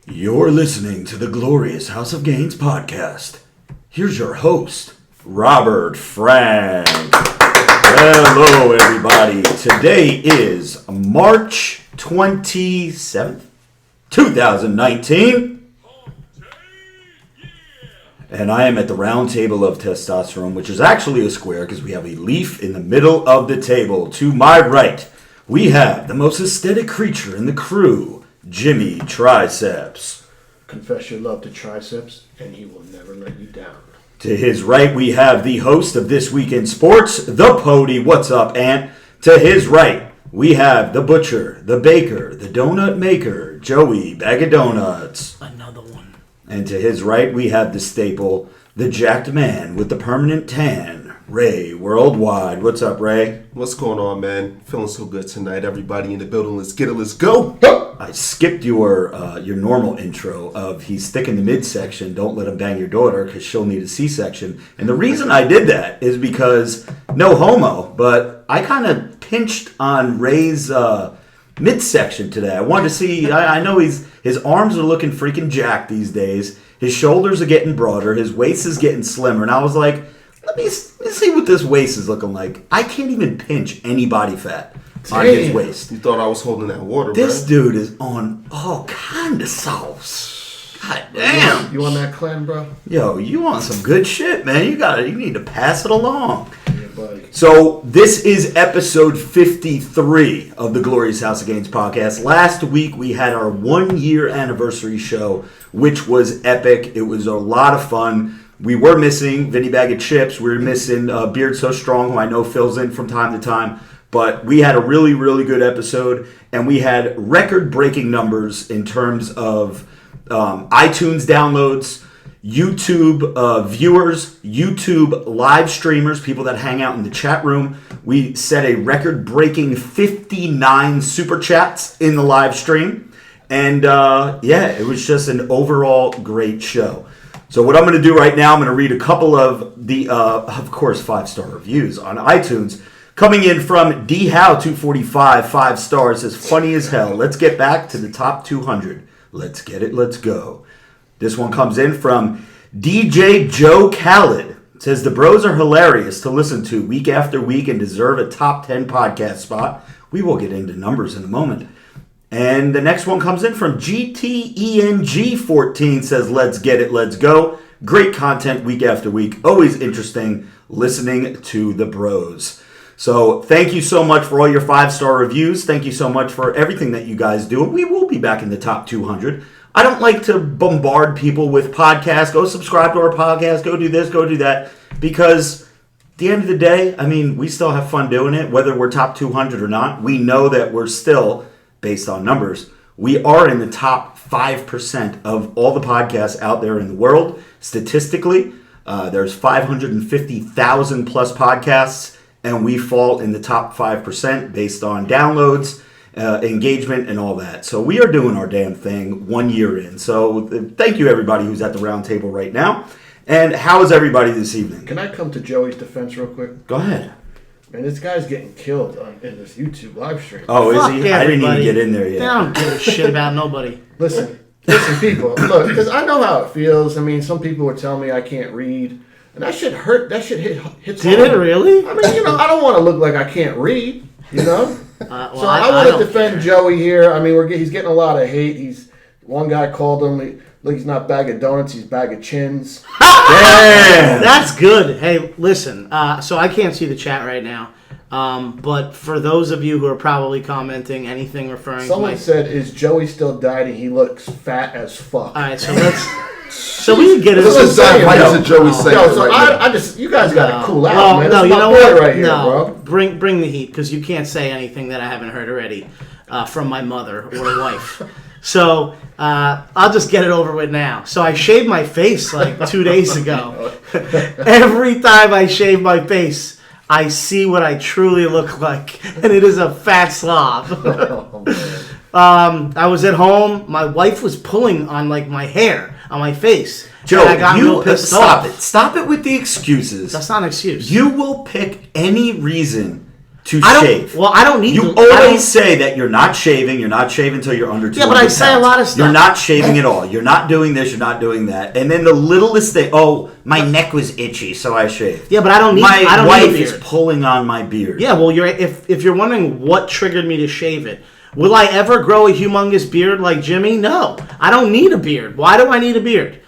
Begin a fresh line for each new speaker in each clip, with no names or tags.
You're listening to the Glorious House of Gains podcast. Here's your host, Robert Frank. Hello, everybody. Today is March 27th, 2019. And I am at the round table of testosterone, which is actually a square because we have a leaf in the middle of the table. To my right, we have the most aesthetic creature in the crew, Jimmy Triceps.
Confess your love to Triceps, and he will never let you down.
To his right, we have the host of This Week in Sports, the Pody. What's up, Ant? To his right, we have the butcher, the baker, the donut maker, Joey Bag of Donuts.
Another one.
And to his right, we have the staple, the jacked man with the permanent tan, Ray Worldwide. What's up, Ray?
What's going on, man? Feeling so good tonight. Everybody in the building, let's get it, let's go.
I skipped your normal intro of he's thick in the midsection, don't let him bang your daughter because she'll need a C-section. And the reason I did that is because, no homo, but I kind of pinched on Ray's midsection today. I wanted to see, I know his arms are looking freaking jacked these days. His shoulders are getting broader. His waist is getting slimmer. And I was like, let me see what this waist is looking like. I can't even pinch any body fat on his waist.
You thought I was holding that water,
This
bro?
dude is on all kind of sauce. God damn.
You on that clan, bro?
Yo, you want some good shit, man. You need to pass it along.
Yeah, buddy.
So this is episode 53 of the Glorious House of Gains podcast. Last week we had our 1-year anniversary show, which was epic. It was a lot of fun. We were missing Vinny Bag of Chips. We were missing Beard So Strong, who I know fills in from time to time. But we had a really, really good episode, and we had record-breaking numbers in terms of iTunes downloads, YouTube viewers, YouTube live streamers, people that hang out in the chat room. We set a record-breaking 59 super chats in the live stream. And it was just an overall great show. So what I'm going to do right now, I'm going to read a couple of the, of course, 5-star reviews on iTunes. Coming in from DHow245, 5 stars, says, funny as hell. Let's get back to the top 200. Let's get it, let's go. This one comes in from DJ Joe Khaled. Says, the bros are hilarious to listen to week after week and deserve a top 10 podcast spot. We will get into numbers in a moment. And the next one comes in from GTENG14, says, let's get it, let's go. Great content week after week. Always interesting listening to the bros. So thank you so much for all your 5-star reviews. Thank you so much for everything that you guys do. We will be back in the top 200. I don't like to bombard people with podcasts. Go subscribe to our podcast. Go do this, go do that. Because at the end of the day, I mean, we still have fun doing it, whether we're top 200 or not. We know that we're still, based on numbers, we are in the top 5% of all the podcasts out there in the world. Statistically, there's 550,000 plus podcasts. And we fall in the top 5% based on downloads, engagement, and all that. So we are doing our damn thing 1 year in. So thank you, everybody who's at the round table right now. And how is everybody this evening?
Can I come to Joey's defense real quick?
Go ahead.
Man, this guy's getting killed in this YouTube live stream.
Oh,
Fuck
is he? I didn't even
everybody.
get in there yet.
They don't give a shit about nobody.
Listen, people. Look, because I know how it feels. I mean, some people were telling me I can't read. And that shit hurt. That shit hits
Did
home.
it really?
I mean, I don't want to look like I can't read,
Well,
So I want to defend
care.
Joey here. I mean, he's getting a lot of hate. One guy called him, look, he's not bag of donuts, he's bag of chins.
Damn!
That's good. Hey, listen. So I can't see the chat right now. But for those of you who are probably commenting anything referring
Someone
to my...
said, is Joey still dieting? He looks fat as fuck.
All right, so let's... So we can get it.
This is
saying,
why
yo.
is it Joey saying
Yo,
it
so
right
I just, you guys got to cool out,
Well,
man.
no,
That's
you
my
know
boy
what?
right here,
No,
bro.
bring the heat, because you can't say anything that I haven't heard already from my mother or wife. So I'll just get it over with now. So I shaved my face like 2 days ago. Every time I shave my face, I see what I truly look like, and it is a fat slob.
Oh, man.
I was at home. My wife was pulling on like my hair on my face.
Joe,
and I got real pissed
stop
off.
it. Stop it with the excuses.
That's not an excuse.
You will pick any reason to
I don't.
shave.
Well, I don't need.
You
to,
always say that you're not shaving. You're not shaving until you're under 200
Yeah, but I say a lot of stuff.
You're not shaving at all. You're not doing this. You're not doing that. And then the littlest thing. Oh, my neck was itchy, so I shaved.
Yeah, but I don't need.
My
I don't
wife
need a beard.
is pulling on my beard.
Yeah, well, if you're wondering what triggered me to shave it, will I ever grow a humongous beard like Jimmy? No, I don't need a beard. Why do I need a beard?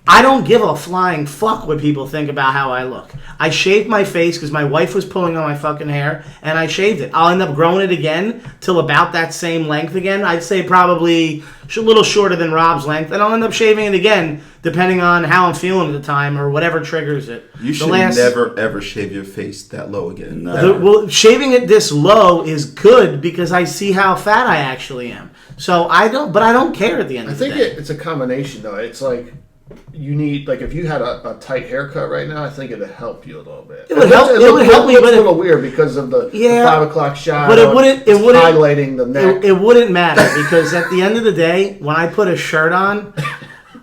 I don't give a flying fuck what people think about how I look. I shaved my face because my wife was pulling on my fucking hair, and I shaved it. I'll end up growing it again till about that same length again. I'd say probably a little shorter than Rob's length, and I'll end up shaving it again depending on how I'm feeling at the time or whatever triggers it.
You should never ever shave your face that low again.
Well, shaving it this low is good because I see how fat I actually am. So I don't care at the end of the day.
I think it's a combination though. It's like you need, like, if you had a tight haircut right now, I think it'd help you a little bit.
It would help. It would help me, but
it's a little weird because of the 5 o'clock shot.
But it wouldn't
highlighting the neck.
It wouldn't matter because at the end of the day, when I put a shirt on,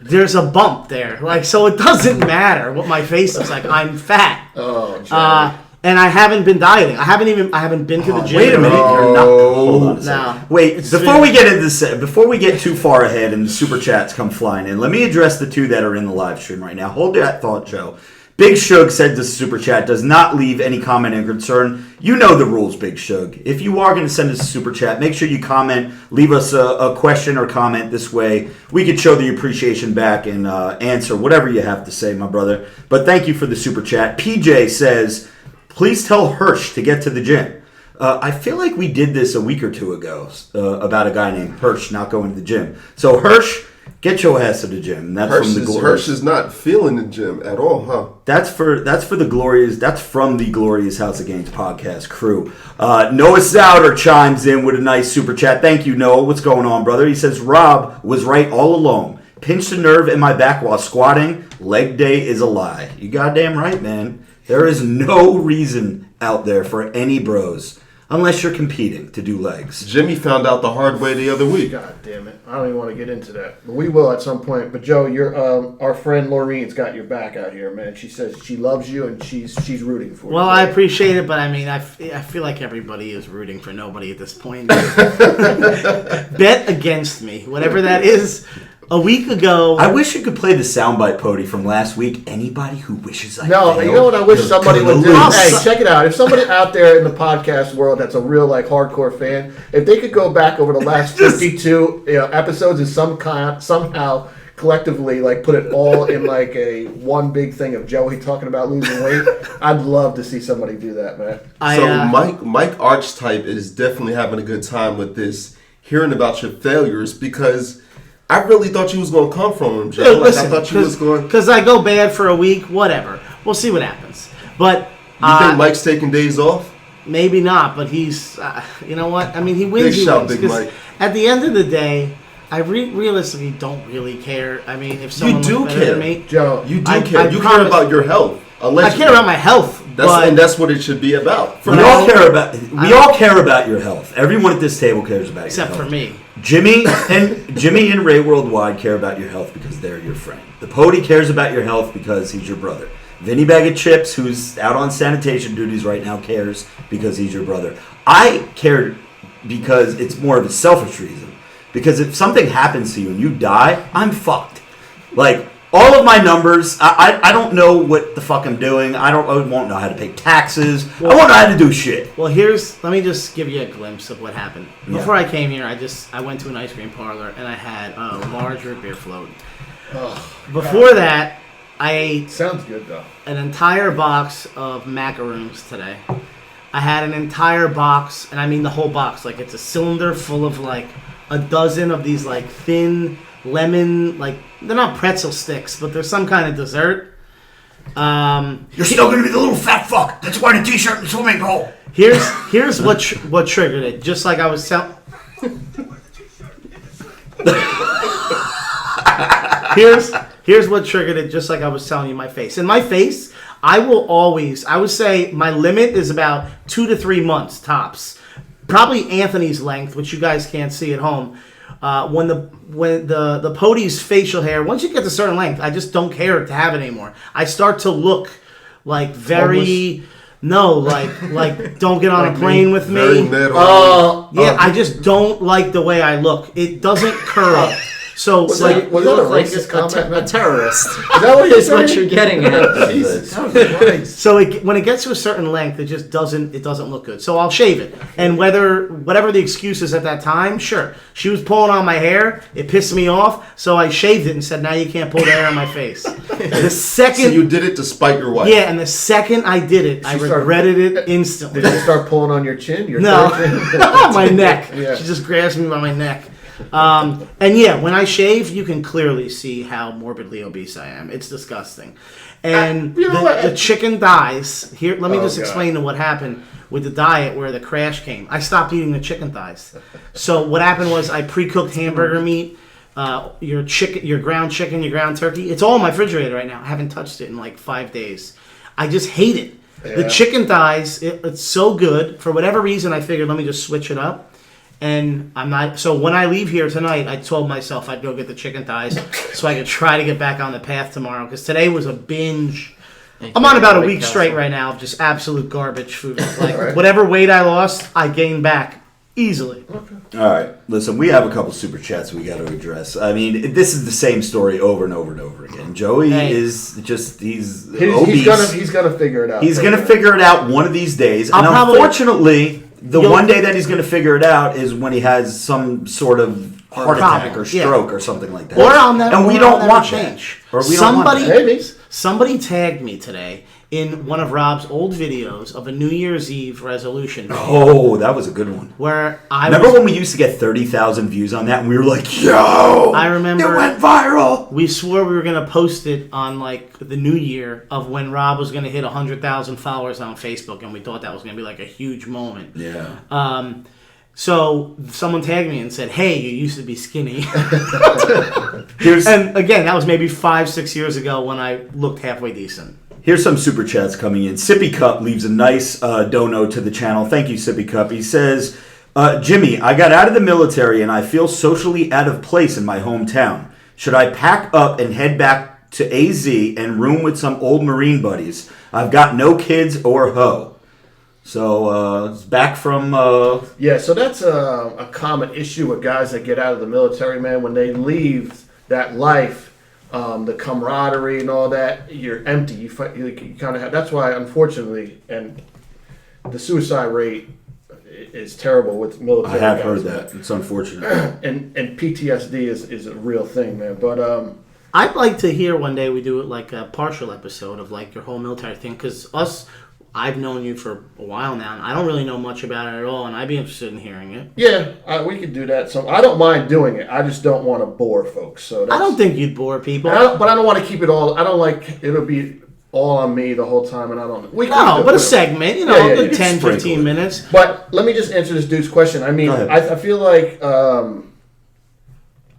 there's a bump there. Like, so it doesn't matter what my face looks like. I'm fat.
Oh, Johnny.
And I haven't been dieting. I haven't been to the gym.
Wait a minute, you're not. Hold on a second.
No.
Wait, before we get into this, before we get too far ahead and the super chats come flying in, let me address the two that are in the live stream right now. Hold that thought, Joe. Big Shug said the super chat does not leave any comment and concern. You know the rules, Big Shug. If you are going to send us a super chat, make sure you comment, leave us a question or comment. This way we can show the appreciation back and answer whatever you have to say, my brother. But thank you for the super chat. PJ says, please tell Hirsch to get to the gym. I feel like we did this a week or two ago about a guy named Hirsch not going to the gym. So Hirsch, get your ass to the gym. That's from the Glorious.
Hirsch is not feeling the gym at all, huh?
That's for the Glorious. That's from the Glorious House of Gains podcast crew. Noah Souter chimes in with a nice super chat. Thank you, Noah. What's going on, brother? He says Rob was right all along. Pinched a nerve in my back while squatting. Leg day is a lie. You goddamn right, man. There is no reason out there for any bros, unless you're competing, to do legs.
Jimmy found out the hard way the other week.
God damn it. I don't even want to get into that. But we will at some point. But Joe, our friend Laureen's got your back out here, man. She says she loves you and she's rooting for you.
Well, I appreciate it, but I mean, I feel like everybody is rooting for nobody at this point. Bet against me, whatever that is. A week ago,
I wish you could play the soundbite, Pody, from last week. Anybody who wishes I
No,
failed,
you know what I wish
you're
somebody would do?
gonna lose.
Hey, check it out. If somebody out there in the podcast world that's a real, like, hardcore fan, if they could go back over the last 52 episodes and somehow collectively, like, put it all in, like, a one big thing of Joey talking about losing weight, I'd love to see somebody do that, man.
Mike Archetype is definitely having a good time with this, hearing about your failures, because I really thought you was going to come from him, Joe.
Listen,
I thought you was going...
Because I go bad for a week, whatever. We'll see what happens. But
you think Mike's taking days off?
Maybe not, but he's... you know what? I mean, he wins.
Big shout, Big Mike.
At the end of the day, I realistically don't really care. I mean, if someone
you do
better than
care,
me,
Joe.
You do care. You care about your health. Allegedly.
I care about my health.
And that's what it should be about.
We all care about your health. Everyone at this table cares about your health.
Except for me.
Jimmy and Ray Worldwide care about your health because they're your friend. The Pody cares about your health because he's your brother. Vinny Bag of Chips, who's out on sanitation duties right now, cares because he's your brother. I care because it's more of a selfish reason. Because if something happens to you and you die, I'm fucked. Like, all of my numbers, I don't know what the fuck I'm doing. I won't know how to pay taxes. I won't know how to do shit.
Well, let me just give you a glimpse of what happened.
Yeah.
Before I came here, I went to an ice cream parlor and I had a large root beer float. Before that, I ate
Sounds good, though.
an entire box of macaroons today. I had an entire box, and I mean the whole box. Like, it's a cylinder full of like a dozen of these like thin lemon, like, they're not pretzel sticks, but they're some kind of dessert.
You're still gonna be the little fat fuck that's wearing a t-shirt and swimming pool.
Here's what triggered it. Just like I was telling. Here's what triggered it. Just like I was telling you, my face. In my face, I would say my limit is about 2 to 3 months tops. Probably Anthony's length, which you guys can't see at home. When the Pody's facial hair, once you get to a certain length, I just don't care to have it anymore. I start to look like very No, like don't get on a plane with
Very
me.
metal.
Yeah, I just don't like the way I look. It doesn't curl. So
Was
like,
that a racist comment?
a terrorist.
Is that what you're
Is what
saying?
you're getting at.
Jesus Christ.
so when it gets to a certain length, it just doesn't look good. So I'll shave it. And whatever the excuse is at that time, sure. She was pulling on my hair. It pissed me off. So I shaved it and said, now you can't pull the hair on my face. The second...
So you did it to spite your wife?
Yeah, and the second I did it, I regretted it instantly.
Did you start pulling on your chin? Your
No,
third chin?
my neck.
Yeah.
She just grabs me by my neck. And yeah, when I shave, you can clearly see how morbidly obese I am. It's disgusting. And
You know what?
the chicken thighs. Here, let me just
God.
explain to what happened with the diet where the crash came. I stopped eating the chicken thighs. So what happened was I pre-cooked hamburger meat, your ground chicken, your ground turkey. It's all in my refrigerator right now. I haven't touched it in like 5 days. I just hate it. The chicken thighs, it's so good. For whatever reason, I figured let me just switch it up. And I'm not. So when I leave here tonight, I told myself I'd go get the chicken thighs so I could try to get back on the path tomorrow. Because today was a binge. I'm on about a week straight right now of just absolute garbage food. Like whatever weight I lost, I gained back easily.
All right, listen, we have a couple super chats we got to address. I mean, this is the same story over and over and over again. Joey is just he's obese.
He's gonna figure it out.
He's going to figure it out one of these days. And unfortunately, the one day that he's going to figure it out is when he has some sort of heart attack or stroke or something like that.
Or I'll never,
and we don't want change. Or we don't want that.
Maybe.
Somebody tagged me today in one of Rob's old videos of a New Year's Eve resolution.
Oh, that was a good one.
Where
Remember when we used to get 30,000 views on that and we were like, yo!
I remember
it went viral!
We swore we were going to post it on like the new year of when Rob was going to hit 100,000 followers on Facebook, and we thought that was going to be like a huge moment.
Yeah.
So someone tagged me and said, hey, you used to be skinny. And again, that was maybe 5-6 years ago when I looked halfway decent.
Here's some super chats coming in. Sippy Cup leaves a nice dono to the channel. Thank you, Sippy Cup. He says, Jimmy, I got out of the military and I feel socially out of place in my hometown. Should I pack up and head back to AZ and room with some old Marine buddies? I've got no kids or hoe. So it's back from...
Yeah, so that's a common issue with guys that get out of the military, man. When they leave that life, the camaraderie and all that, you're empty. You kind of have... That's why, unfortunately, and the suicide rate is terrible with military
I have
guys,
heard
man.
that. It's unfortunate.
And PTSD is a real thing, man. But...
I'd like to hear one day we do it like a partial episode of like your whole military thing, because I've known you for a while now, and I don't really know much about it at all, and I'd be interested in hearing it.
Yeah, we could do that. So I don't mind doing it. I just don't want to bore folks. So
I don't think you'd bore people.
but I don't want to keep it all. I don't like it'll be all on me the whole time, and I don't.
But a segment, you know,
Yeah,
a good 10, 15 minutes.
But let me just answer this dude's question. I mean, I feel like,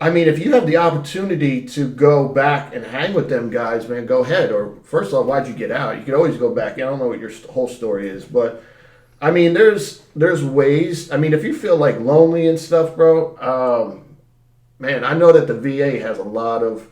if you have the opportunity to go back and hang with them guys, man, go ahead. Or first of all, why'd you get out? You could always go back. I don't know what your whole story is, but I mean, there's ways. I mean, if you feel like lonely and stuff, bro, man, I know that the VA has a lot of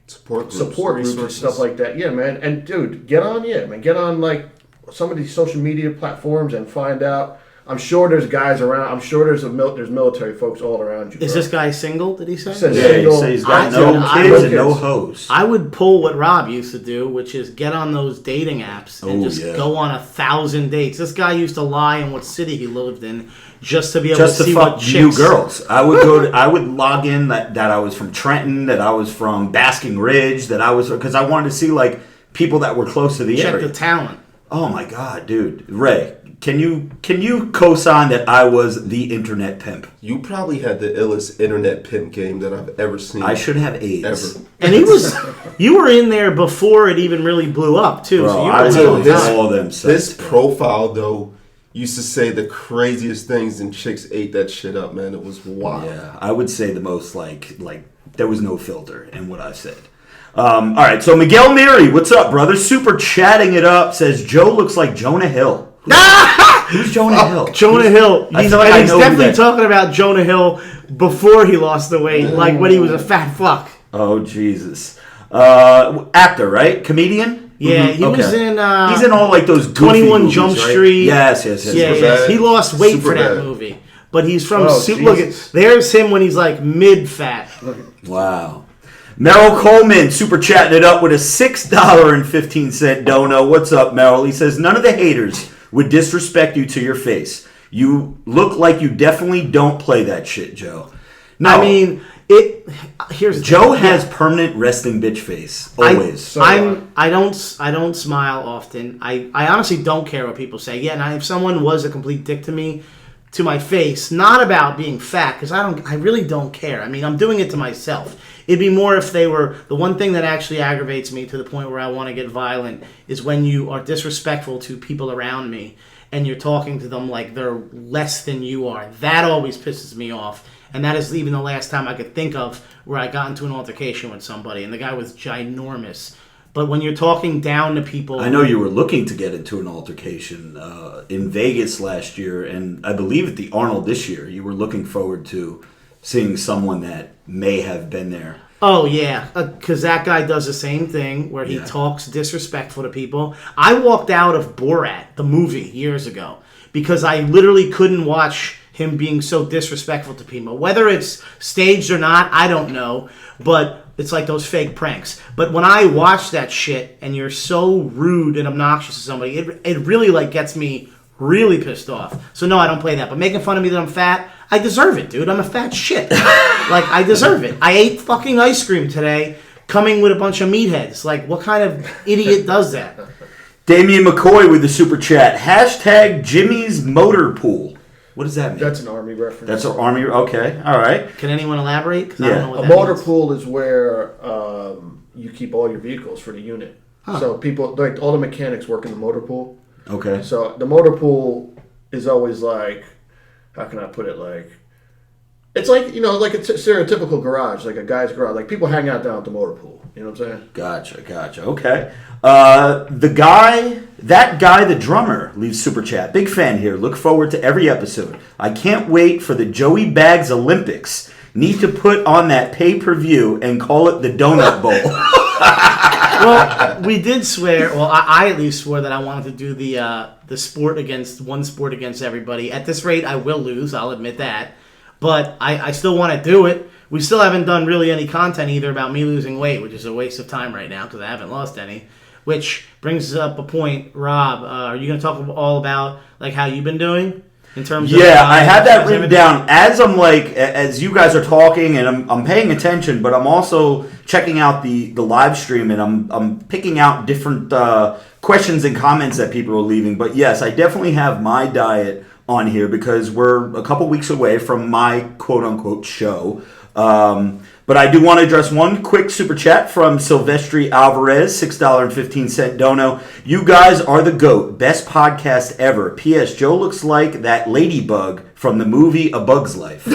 support groups and stuff like that. Yeah, man. And dude, get on like some of these social media platforms and find out. I'm sure there's guys around. I'm sure there's military folks all around you.
Is
bro.
this guy single? Did he say?
He says he's got no kids and no hoes.
I would pull what Rob used to do, which is get on those dating apps and go on 1,000 dates. This guy used to lie in what city he lived in just to be able to see what chicks.
New girls. I would I would log in that I was from Trenton, that I was from Basking Ridge, that I was because I wanted to see like people that were close to the area.
Check the talent.
Oh my God, dude, Ray. Can you co-sign that I was the internet pimp?
You probably had the illest internet pimp game that I've ever seen.
I should have AIDS.
Ever.
And you were in there before it even really blew up too.
Bro,
so you
I was on all them sites.
This profile though used to say the craziest things, and chicks ate that shit up, man. It was wild.
Yeah, I would say the most like there was no filter in what I said. All right, so Miguel Miri, what's up, brother? Super chatting it up. Says Joe looks like Jonah Hill. Who's Jonah Hill?
Jonah Hill. He's definitely
that.
talking about Jonah Hill before he lost the weight, like when he was a fat fuck.
Oh, Jesus. Actor, right? Comedian?
Yeah, he was in.
He's in all like those goofy
21
movies,
Jump
right?
Street.
Yes.
Yeah. He lost weight
Super
for that
bad.
movie. But he's from
Jesus.
look at there's him when he's like mid-fat.
Wow. Merrill Coleman super chatting it up with a $6.15 dono. What's up, Merrill? He says none of the haters would disrespect you to your face. You look like you definitely don't play that shit, Joe. No,
I mean, here's the
Joe
thing.
has permanent resting bitch face always.
I don't smile often. I honestly don't care what people say. Yeah, now if someone was a complete dick to me, to my face, not about being fat, because I really don't care. I mean, I'm doing it to myself. It'd be more if they were, the one thing that actually aggravates me to the point where I want to get violent is when you are disrespectful to people around me and you're talking to them like they're less than you are. That always pisses me off. And that is even the last time I could think of where I got into an altercation with somebody and the guy was ginormous. But when you're talking down to people...
I know you were looking to get into an altercation in Vegas last year, and I believe at the Arnold this year, you were looking forward to seeing someone that may have been there.
Oh, yeah, because that guy does the same thing where he talks disrespectful to people. I walked out of Borat, the movie, years ago, because I literally couldn't watch him being so disrespectful to people. Whether it's staged or not, I don't know, but... It's like those fake pranks. But when I watch that shit and you're so rude and obnoxious to somebody, it really like gets me really pissed off. So no, I don't play that. But making fun of me that I'm fat, I deserve it, dude. I'm a fat shit. Like, I deserve it. I ate fucking ice cream today coming with a bunch of meatheads. Like, what kind of idiot does that?
Damian McCoy with the super chat. Hashtag Jimmy's Motor Pool. What does that mean?
That's an Army reference.
That's an Army... Okay, all right.
Can anyone elaborate? 'Cause I
Yeah.
don't know what
A
that
motor
means.
pool is where you keep all your vehicles for the unit. So people, like all the mechanics work in the motor pool.
Okay.
So the motor pool is always like, how can I put it? Like, it's like, you know, like a stereotypical garage, like a guy's garage. Like people hang out down at the motor pool. You know what I'm saying?
Gotcha. Okay. That guy, the drummer, leaves super chat. Big fan here. Look forward to every episode. I can't wait for the Joey Bags Olympics. Need to put on that pay-per-view and call it the Donut Bowl.
Well, we did swear. Well, I at least swore that I wanted to do the sport against everybody. At this rate, I will lose. I'll admit that, but I still want to do it. We still haven't done really any content either about me losing weight, which is a waste of time right now because I haven't lost any. Which brings up a point, Rob. Are you going to talk all about like how you've been doing in terms of?
Yeah, I had that written down as you guys are talking, and I'm paying attention, but I'm also checking out the live stream, and I'm picking out different questions and comments that people are leaving. But yes, I definitely have my diet on here because we're a couple weeks away from my quote unquote show. But I do want to address one quick super chat from Silvestri Alvarez, $6.15 dono. You guys are the GOAT. Best podcast ever. P.S. Joe looks like that ladybug from the movie A Bug's Life.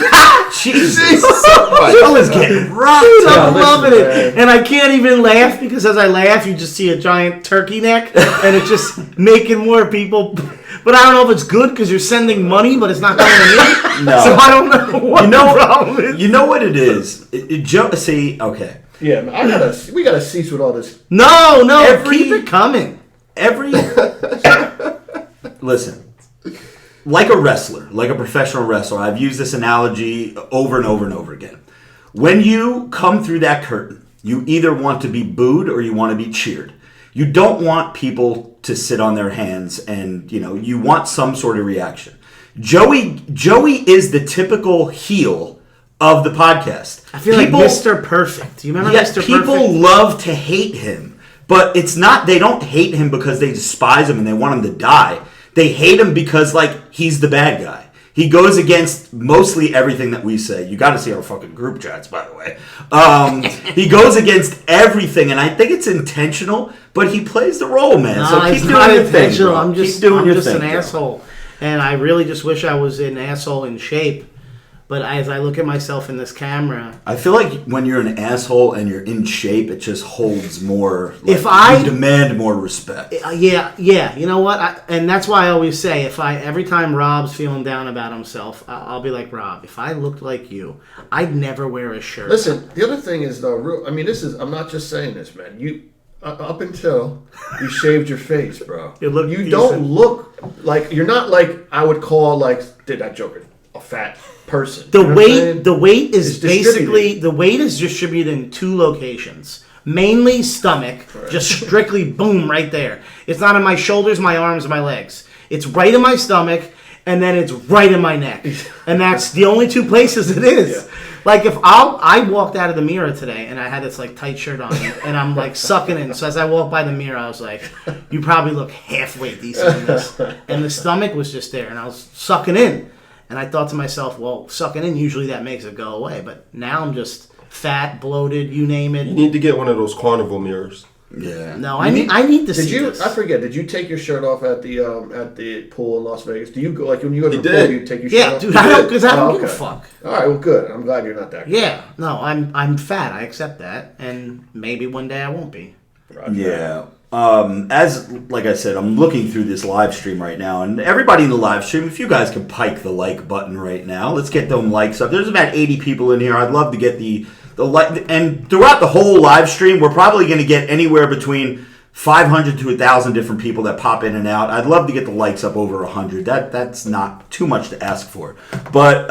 Jesus. Joe is getting rocked.
I'm loving it. And I can't even laugh because as I laugh, you just see a giant turkey neck and it's just making more people. But I don't know if it's good because you're sending money, but it's not going to me.
No.
So I don't know what the problem is.
You know what it is? See, okay.
Yeah, man, we gotta cease with all this.
No, keep it coming.
Listen, like a wrestler, like a professional wrestler, I've used this analogy over and over and over again. When you come through that curtain, you either want to be booed or you want to be cheered. You don't want people to sit on their hands and, you want some sort of reaction. Joey is the typical heel of the podcast.
I feel like Mr. Perfect. Do you remember Mr. Perfect?
People love to hate him, but it's not, they don't hate him because they despise him and they want him to die. They hate him because, he's the bad guy. He goes against mostly everything that we say. You got to see our fucking group chats, by the way. He goes against everything, and I think it's intentional, but he plays the role, man.
No,
So keep
it's
doing
not
your thing,
intentional.
bro.
I'm just an asshole. And I really just wish I was an asshole in shape. But as I look at myself in this camera...
I feel like when you're an asshole and you're in shape, it just holds more... you demand more respect.
Yeah. You know what? And that's why I always say, every time Rob's feeling down about himself, I'll be like, Rob, if I looked like you, I'd never wear a shirt.
Listen, the other thing is, though, I'm not just saying this, man. up until you shaved your face, bro.
You look
you
decent.
don't look like you're not like I would call like did that joke a fat person.
The
You know what I'm saying?
weight, the weight is
It's distributed.
basically the weight is distributed in 2 locations. Mainly stomach, just strictly boom right there. It's not in my shoulders, my arms, my legs. It's right in my stomach, and then it's right in my neck, and that's the only 2 places it is.
Yeah.
Like if I walked out of the mirror today and I had this like tight shirt on and I'm like sucking in. So as I walked by the mirror, I was like, "You probably look halfway decent in this." And the stomach was just there, and I was sucking in. And I thought to myself, well, sucking in, usually that makes it go away. But now I'm just fat, bloated, you name it.
You need to get one of those carnival mirrors.
Yeah.
No, I need to
Did
see
you?
this.
I forget. Did you take your shirt off at the pool in Las Vegas? Do you go like when you go to
He
the
did.
pool? You take your shirt
Yeah,
off?
dude, I don't give
okay.
a fuck.
All right, well, good. I'm glad you're not that.
Yeah, no, I'm fat. I accept that, and maybe one day I won't be.
Roger.
Yeah. As like I said, I'm looking through this live stream right now, and everybody in the live stream, if you guys can pike the like button right now, let's get them likes up. There's about 80 people in here. I'd love to get the like, and throughout the whole live stream, we're probably going to get anywhere between 500 to 1,000 different people that pop in and out. I'd love to get the likes up over 100. That's not too much to ask for, but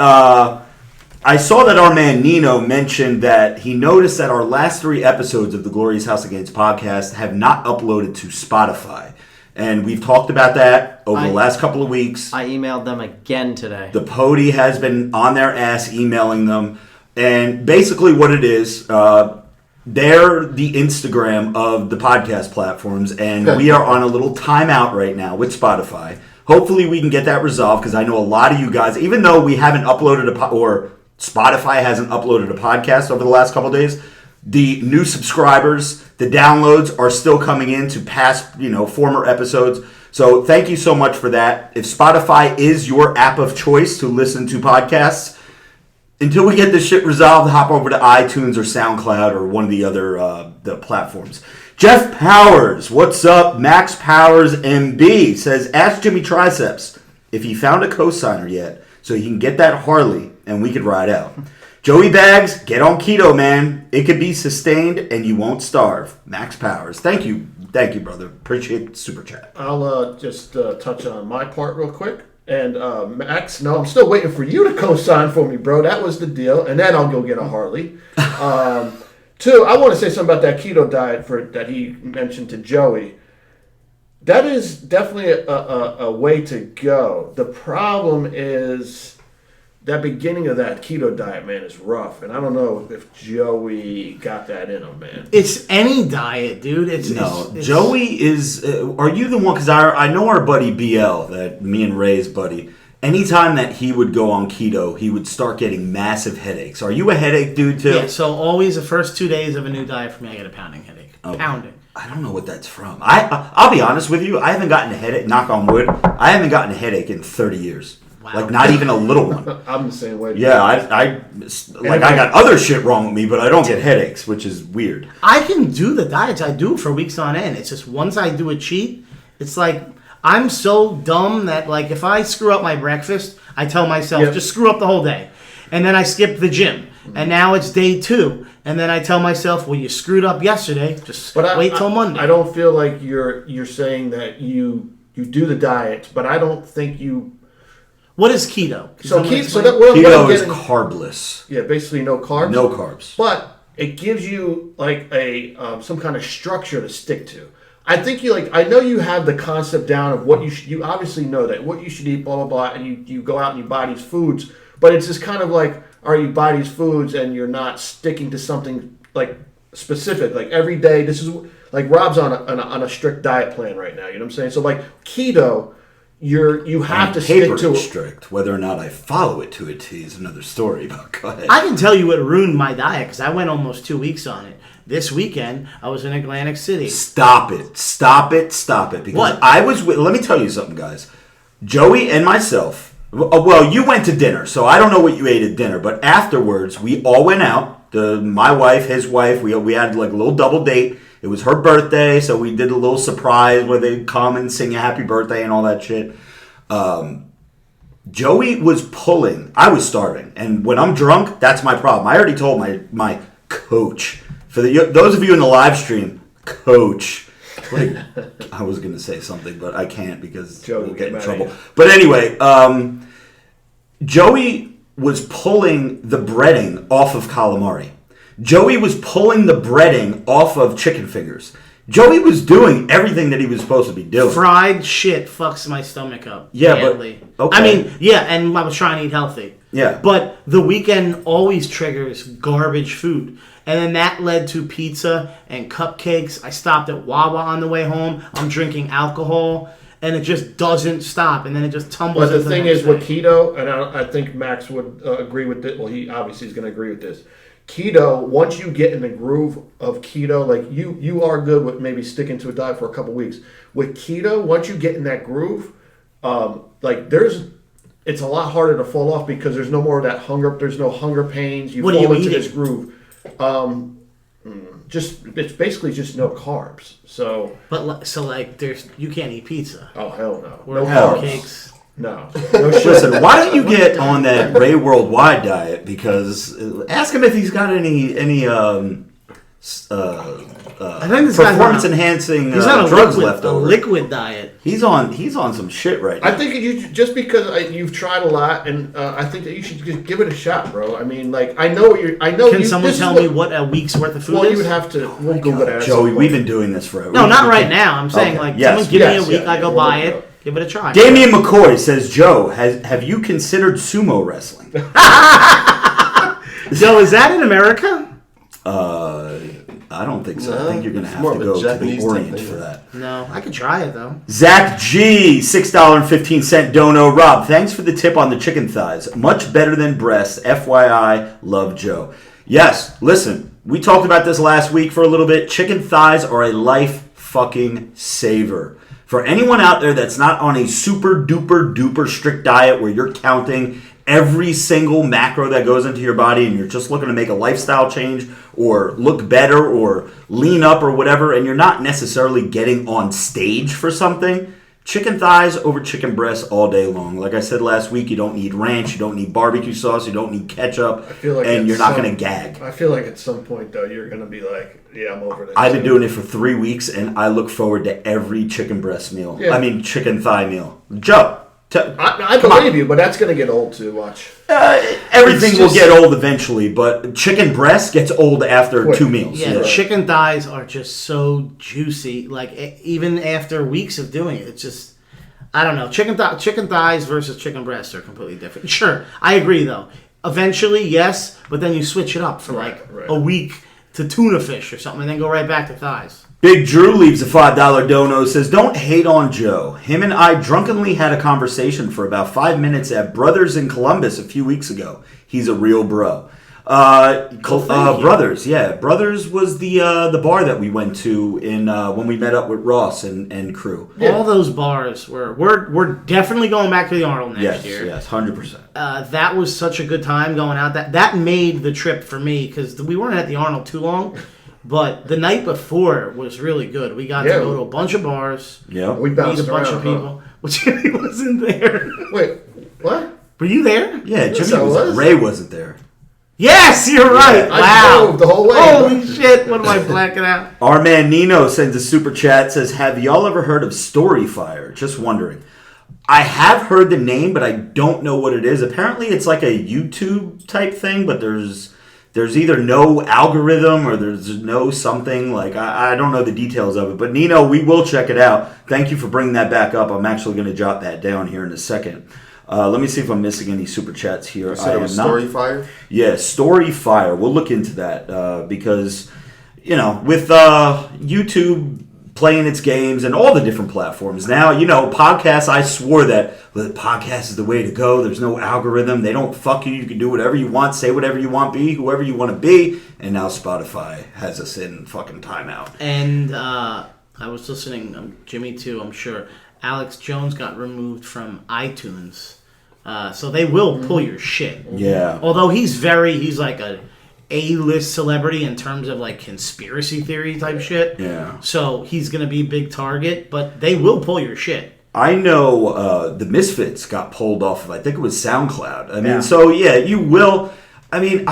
I saw that our man Nino mentioned that he noticed that our last 3 episodes of the Glorious House of Gains podcast have not uploaded to Spotify. And we've talked about that over the last couple of weeks.
I emailed them again today.
The Pody has been on their ass emailing them. And basically what it is, they're the Instagram of the podcast platforms. And we are on a little timeout right now with Spotify. Hopefully we can get that resolved because I know a lot of you guys, even though we haven't uploaded or Spotify hasn't uploaded a podcast over the last couple of days, the new subscribers, the downloads are still coming in to past, former episodes. So thank you so much for that. If Spotify is your app of choice to listen to podcasts, until we get this shit resolved, hop over to iTunes or SoundCloud or one of the other the platforms. Jeff Powers, what's up? Max Powers MB says, ask Jimmy Triceps if he found a cosigner yet so he can get that Harley and we could ride out. Joey Bags, get on keto, man. It could be sustained and you won't starve. Max Powers. Thank you, brother. Appreciate the super chat.
I'll just touch on my part real quick. And Max, no, I'm still waiting for you to co-sign for me, bro. That was the deal. And then I'll go get a Harley. 2, I want to say something about that keto diet that he mentioned to Joey. That is definitely a way to go. The problem is that beginning of that keto diet, man, is rough. And I don't know if Joey got that in him, man.
It's any diet, dude. It's
Joey is. Are you the one? Because I know our buddy BL, that me and Ray's buddy. Anytime that he would go on keto, he would start getting massive headaches. Are you a headache dude too?
Yeah. So always the first 2 days of a new diet for me, I get a pounding headache.
Oh.
Pounding.
I don't know what that's from. I'll be honest with you. I haven't gotten a headache. Knock on wood. I haven't gotten a headache in 30 years.
Wow.
Like not even a little one.
I'm the same way.
Yeah, I got other shit wrong with me, but I don't get headaches, which is weird.
I can do the diets. I do for weeks on end. It's just once I do a cheat, it's like I'm so dumb that like if I screw up my breakfast, I tell myself just screw up the whole day, and then I skip the gym, and now it's day 2, and then I tell myself, well, you screwed up yesterday. Just wait till Monday.
I don't feel like you're saying that you do the diet, but I don't think you.
What is keto?
Keto
is carbless.
Yeah, basically no carbs.
No carbs.
But it gives you like a some kind of structure to stick to. I think I know you have the concept down of what you obviously know that what you should eat, blah blah blah, and you go out and you buy these foods. But it's just kind of like, you buy these foods and you're not sticking to something like specific. Like every day, this is like Rob's on a strict diet plan right now. You know what I'm saying? So like keto. You have to stick to it.
Strict. Whether or not I follow it to a T is another story. But go ahead.
I can tell you what ruined my diet because I went almost 2 weeks on it. This weekend I was in Atlantic City.
Stop it! Because
what?
I was with. Let me tell you something, guys. Joey and myself. Well, you went to dinner, so I don't know what you ate at dinner. But afterwards, we all went out. My wife, his wife. We had like a little double date. It was her birthday, so we did a little surprise where they'd come and sing a happy birthday and all that shit. Joey was pulling. I was starving. And when I'm drunk, that's my problem. I already told my coach. For those of you in the live stream, coach. Like, I was going to say something, but I can't because
Joe
we'll
will
get in
get mad
trouble.
at you.
But anyway, Joey was pulling the breading off of calamari. Joey was pulling the breading off of chicken fingers. Joey was doing everything that he was supposed to be doing.
Fried shit fucks my stomach up.
Yeah,
badly.
but okay.
I mean, yeah, and I was trying to eat healthy.
Yeah.
But the weekend always triggers garbage food. And then that led to pizza and cupcakes. I stopped at Wawa on the way home. I'm drinking alcohol. And it just doesn't stop. And then it just tumbles.
But the
into
thing
next
is, with
day.
keto, and I think Max would agree with it. Well, he obviously is going to agree with this. Keto, once you get in the groove of keto, like you are good with maybe sticking to a diet for a couple weeks. With keto, once you get in that groove, it's a lot harder to fall off because there's no more of that hunger. There's no hunger pains. You
What are
fall
you
into
eating?
this groove. It's basically just no carbs. So
there's you can't eat pizza.
oh hell no,
Or
no
hell
carbs.
cakes.
No shit.
Listen, why don't you get on that Ray Worldwide diet? Because ask him if he's got any
I think this guy's
performance
on a-
enhancing
He's on a
drugs
liquid,
left
a
over.
liquid diet.
He's on some shit right now.
I think you just because you've tried a lot, and I think that you should just give it a shot, bro. I mean, like I know you're. I know.
Can someone tell me what a week's worth of food
Well,
is?
you would have to. We'll Google that. at
Joey,
some
we've
point.
been doing this forever.
No, not right now. I'm saying
Okay.
like
Yes.
someone give me
Yes,
a week,
yeah,
I go
yeah,
buy
we'll
it,
look
give it a try.
Damian McCoy says, Joe, have you considered sumo wrestling?
Joe, is that in America?
I don't think so.
No,
I think you're going to
it's
have
more
to
of a
go to the
Japanese type
Orient
thing.
for that.
No, I could try it though.
Zach G, $6.15 dono. Rob, thanks for the tip on the chicken thighs. Much better than breasts. FYI, love Joe. Yes, listen, we talked about this last week for a little bit. Chicken thighs are a life fucking saver. For anyone out there that's not on a super duper duper strict diet where you're counting every single macro that goes into your body and you're just looking to make a lifestyle change or look better or lean up or whatever, and you're not necessarily getting on stage for something, chicken thighs over chicken breasts all day long. Like I said last week, you don't need ranch, you don't need barbecue sauce, you don't need ketchup,
feel like
and
at
you're not
some-
going to gag.
I feel like at some point though, you're gonna be like, yeah, I'm over this.
I've been doing it for 3 weeks, and I look forward to every chicken breast meal.
Yeah.
I mean, chicken thigh meal. Joe,
I
come on.
believe you, but that's gonna get old too. Watch.
Everything
It's
will
just-
get old eventually, but chicken breast gets old after
Quick.
2 meals.
Yeah, chicken thighs are just so juicy. Like even after weeks of doing it, it's just I don't know. Chicken thighs versus chicken breasts are completely different. Sure, I agree though. Eventually, yes, but then you switch it up for
Right.
a week to tuna fish or something, and then go right back to thighs.
Big Drew leaves a $5 dono, says, don't hate on Joe. Him and I drunkenly had a conversation for about 5 minutes at Brothers in Columbus a few weeks ago. He's a real bro.
Thank you.
Brothers, yeah. Brothers was the bar that we went to in when we met up with Ross and crew.
All those bars we're definitely going back to the Arnold next year.
Yes, 100%.
That was such a good time going out. That made the trip for me because we weren't at the Arnold too long, but the night before was really good. We got to go to a bunch of bars,
Yeah.
We
meet
bounced
a bunch
around,
of people. Which Jimmy wasn't there.
Wait, what?
Were you there?
Yeah,
Yes,
Jimmy
I
was.
was.
Ray wasn't there.
Yes, you're right.
I
Wow.
drove the whole way.
Holy shit! What am I blacking out?
Our man Nino sends a super chat, says, have y'all ever heard of Storyfire? Just wondering. I have heard the name, but I don't know what it is. Apparently it's like a YouTube type thing, but there's either no algorithm or there's no something. Like, I don't know the details of it. But Nino, we will check it out. Thank you for bringing that back up. I'm actually going to jot that down here in a second. Let me see if I'm missing any super chats here.
You said it was Storyfire?
Yeah, Storyfire. We'll look into that because, with YouTube playing its games and all the different platforms. Now, podcasts, I swore that the podcast is the way to go. There's no algorithm. They don't fuck you. You can do whatever you want, say whatever you want, be whoever you want to be. And now Spotify has us in fucking timeout.
And I was listening, Jimmy too, I'm sure. Alex Jones got removed from iTunes. So they will pull your shit.
Yeah.
Although he's like a A-list celebrity in terms of like conspiracy theory type shit.
Yeah.
So he's going to be a big target, but they will pull your shit.
I know the Misfits got pulled off of, I think it was SoundCloud. I mean,
Yeah.
so yeah, you will. I mean,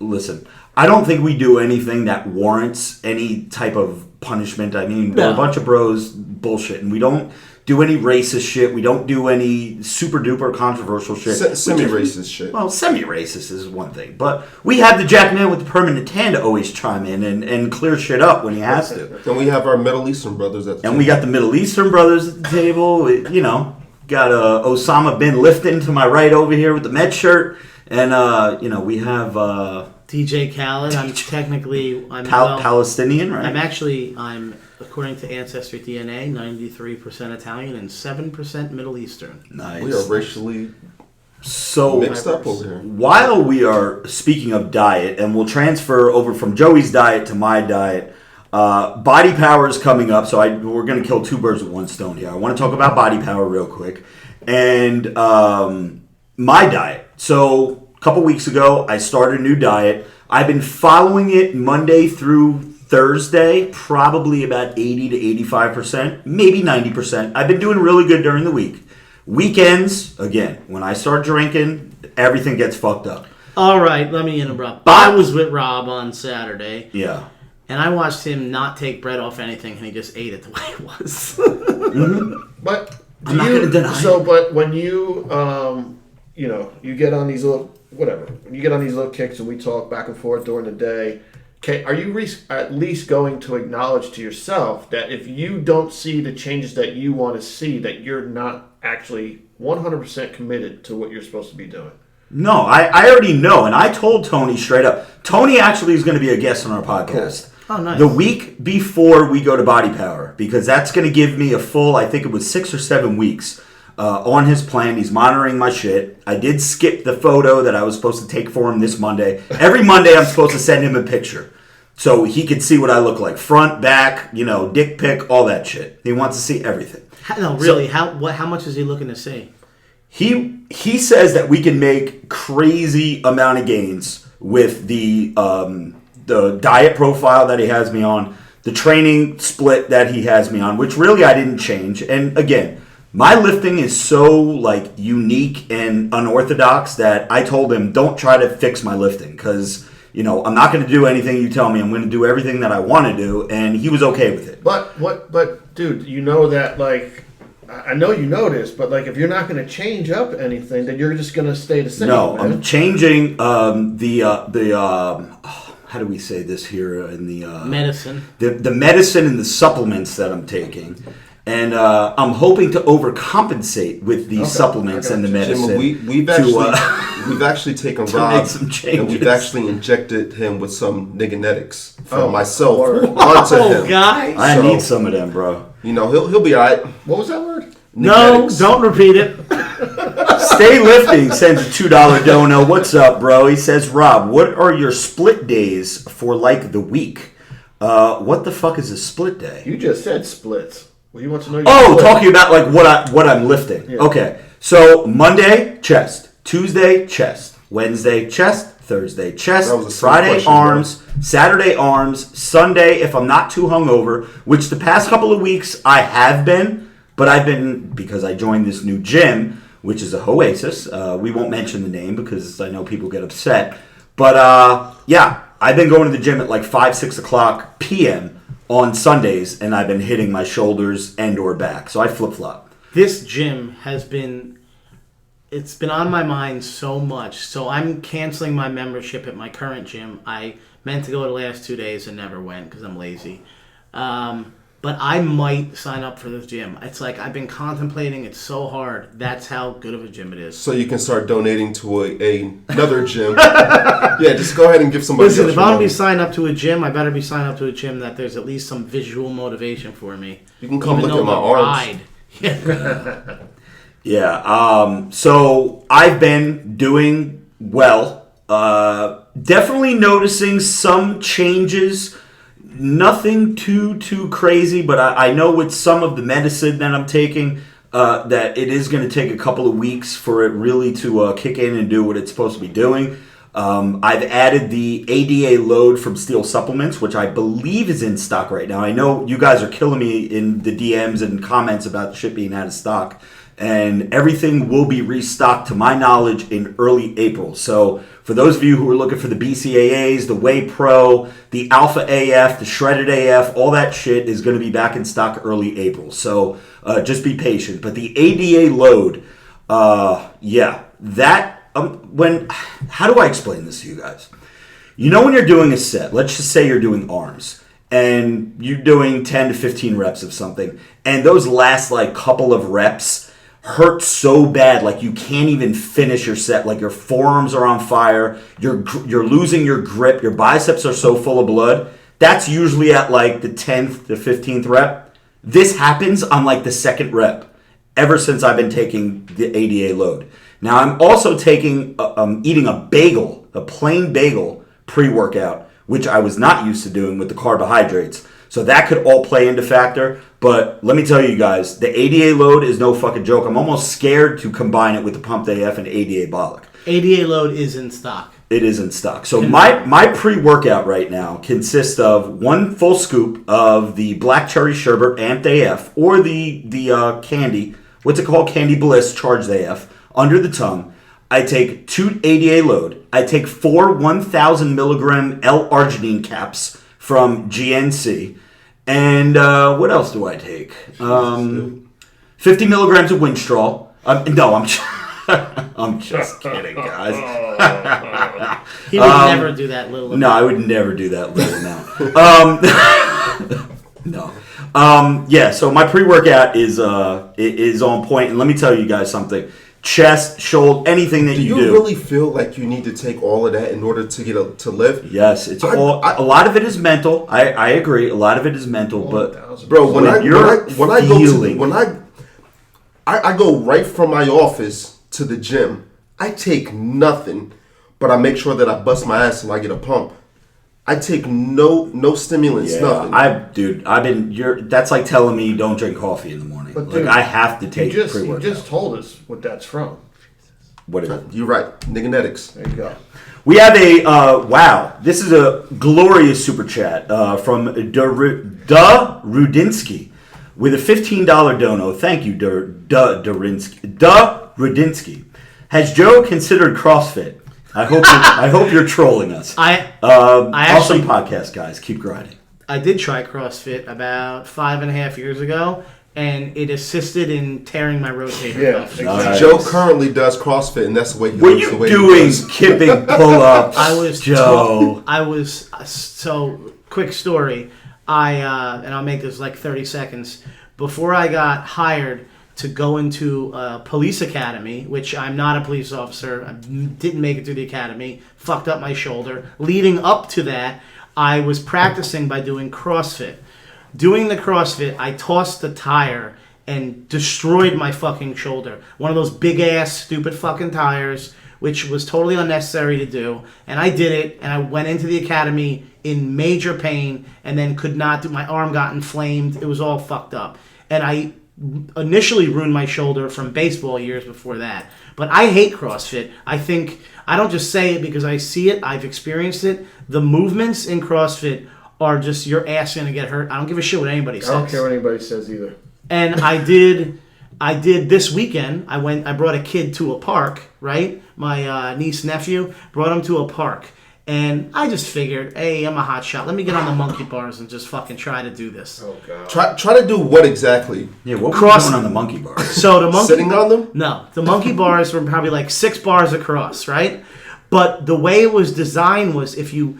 listen, I don't think we do anything that warrants any type of punishment. I mean, we're a bunch of bros bullshit, and we don't do any racist shit. We don't do any super duper controversial shit.
Semi-racist shit.
Well, semi-racist is one thing, but we have the Jack Man with the permanent tan to always chime in and clear shit up when he has to.
And we have our Middle Eastern brothers at the table.
And we got the Middle Eastern brothers at the table. You know, got Osama bin Laden to my right over here with the Met shirt, and we have
DJ Khaled. I'm
Palestinian, right?
I'm according to Ancestry DNA, 93% Italian and 7% Middle Eastern.
Nice.
We are racially
so
mixed up over here.
While we are speaking of diet, and we'll transfer over from Joey's diet to my diet, Body Power is coming up, so we're going to kill two birds with one stone here. I want to talk about Body Power real quick, and my diet. So a couple weeks ago, I started a new diet. I've been following it Monday through Thursday, probably about 80 to 85%, maybe 90%. I've been doing really good during the week. Weekends, again, when I start drinking, everything ggts fucked up.
All right, let me interrupt. I was with Rob on Saturday.
Yeah.
And I watched him not take bread off anything, and he just ate it the way it was.
But
I'm not going to deny it.
But when you, you get on these little, when you get on these little kicks and we talk back and forth during the day, are you at least going to acknowledge to yourself that if you don't see the changes that you want to see, that you're not actually 100% committed to what you're supposed to be doing?
No, I already know, and I told Tony straight up. Tony actually is going to be a guest on our podcast.
Cool. Oh, nice.
The week before we go to Body Power, because that's going to give me a full, I think it was 6 or 7 weeks on his plan. He's monitoring my shit. I did skip the photo that I was supposed to take for him this Monday. Every Monday I'm supposed to send him a picture so he could see what I look like. Front, back, dick pic, all that shit. He wants to see everything.
No, really, how much is he looking to see?
He says that we can make crazy amount of gains with the diet profile that he has me on, the training split that he has me on, which really I didn't change. And again, my lifting is so unique and unorthodox that I told him don't try to fix my lifting because I'm not going to do anything you tell me. I'm going to do everything that I want to do, and he was okay with it.
But dude, that I know you know this, but if you're not going to change up anything, then you're just going to stay the same.
No,
man.
I'm changing how do we say this here in the
medicine?
The medicine and the supplements that I'm taking. And I'm hoping to overcompensate with these supplements and the medicine.
Jim, we've actually taken Rob
make some changes.
And we've actually injected him with some Nigonetics from myself onto him.
Guys,
I need some of them, bro.
He'll be all right.
What was that word?
No, don't repeat it.
Stay Lifting sends a $2 dono. What's up, bro? He says, Rob, what are your split days for the week? What the fuck is a split day?
You just said splits. Well, you want to know?
Talking about what I'm lifting. Yeah. Okay, so Monday chest, Tuesday chest, Wednesday chest, Thursday chest, Friday arms, bro. Saturday arms, Sunday if I'm not too hungover, which the past couple of weeks I have been, but I've been because I joined this new gym, which is a Oasis. We won't mention the name because I know people get upset, but I've been going to the gym at 5, 6 o'clock p.m. on Sundays, and I've been hitting my shoulders and or back. So I flip-flop.
This gym it's been on my mind so much. So I'm canceling my membership at my current gym. I meant to go the last 2 days and never went because I'm lazy. But I might sign up for this gym. It's I've been contemplating. It's so hard. That's how good of a gym it is.
So you can start donating to another gym. Yeah, just go ahead and give somebody.
Listen, if I'm going to be signed up to a gym, I better be signed up to a gym that there's at least some visual motivation for me.
You can come look at my arms.
Yeah. So I've been doing well. Definitely noticing some changes. Nothing too crazy, but I know with some of the medicine that I'm taking that it is going to take a couple of weeks for it really to kick in and do what it's supposed to be doing. I've added the ADA load from Steel Supplements, which I believe is in stock right now. I know you guys are killing me in the DMs and comments about the shit being out of stock. and everything will be restocked, to my knowledge, in early April. So for those of you who are looking for the BCAAs, the Whey Pro, the Alpha AF, the Shredded AF, all that shit is going to be back in stock early April. So just be patient. But the ADA load, how do I explain this to you guys? You know, when you're doing a set, let's just say you're doing arms, and you're doing 10 to 15 reps of something, and those last like couple of reps hurt so bad, like you can't even finish your set, like your forearms are on fire, you're losing your grip, your biceps are so full of blood. That's usually at like the 10th to 15th rep. This happens on like the second rep, ever since I've been taking the ADA load. Now I'm also eating a bagel, a plain bagel pre-workout, which I was not used to doing with the carbohydrates. So that could all play into factor. But let me tell you guys, the ADA load is no fucking joke. I'm almost scared to combine it with the Pumped AF and ADA Bollock.
ADA load is in stock.
It is in stock. So my pre-workout right now consists of one full scoop of the Black Cherry Sherbet Amped AF, or the candy, what's it called? Candy Bliss Charged AF, under the tongue. I take 2 ADA load. I take 4 1,000 milligram L-arginine caps from GNC. And what else do I take? 50 milligrams of Winstrol. No, I'm just kidding, guys.
He would never do that little amount.
No, I would never do that little amount. No. Yeah, so my pre-workout is on point. And let me tell you guys something. Chest, shoulder, anything that you do.
Do you really feel like you need to take all of that in order to to live?
Yes, it's a lot of it is mental. I agree. A lot of it is mental, but
bro, when I go right from my office to the gym, I take nothing, but I make sure that I bust my ass till I get a pump. I take no stimulants, nothing. That's like telling me don't drink coffee in the morning. But dude, I have to take pre-workout.
You just told us what that's from.
What is it?
You're right. Nigonetics.
There you go.
We have this is a glorious super chat from Rudinsky with a $15 dono. Thank you, Rudinsky. Has Joe considered CrossFit? I hope you're trolling us. Awesome podcast, guys. Keep grinding.
I did try CrossFit about 5.5 years ago, and it assisted in tearing my rotator cuff.
Nice.
Joe currently does CrossFit, and that's the way he
looks. Were you doing kipping pull-ups?
Joe. So quick story. And I'll make this like 30 seconds. Before I got hired to go into a police academy, which I'm not a police officer. I didn't make it through the academy. Fucked up my shoulder. Leading up to that, I was practicing by doing CrossFit. Doing the CrossFit, I tossed the tire and destroyed my fucking shoulder. One of those big-ass, stupid fucking tires, which was totally unnecessary to do. And I did it, and I went into the academy in major pain, and then could not do. My arm got inflamed. It was all fucked up. And I initially ruined my shoulder from baseball years before that. But I hate CrossFit. I don't just say it because I see it. I've experienced it. The movements in CrossFit are just, your ass going to get hurt. I don't give a shit what anybody says.
I don't care what anybody says either.
And I did this weekend. I brought a kid to a park, right? My niece, nephew, brought him to a park. And I just figured, hey, I'm a hot shot. Let me get on the monkey bars and just fucking try to do this.
Oh, God.
Try to do what exactly?
Yeah, what were you doing on the monkey bars?
So
sitting on them?
No. The monkey bars were probably like 6 bars across, right? But the way it was designed was if you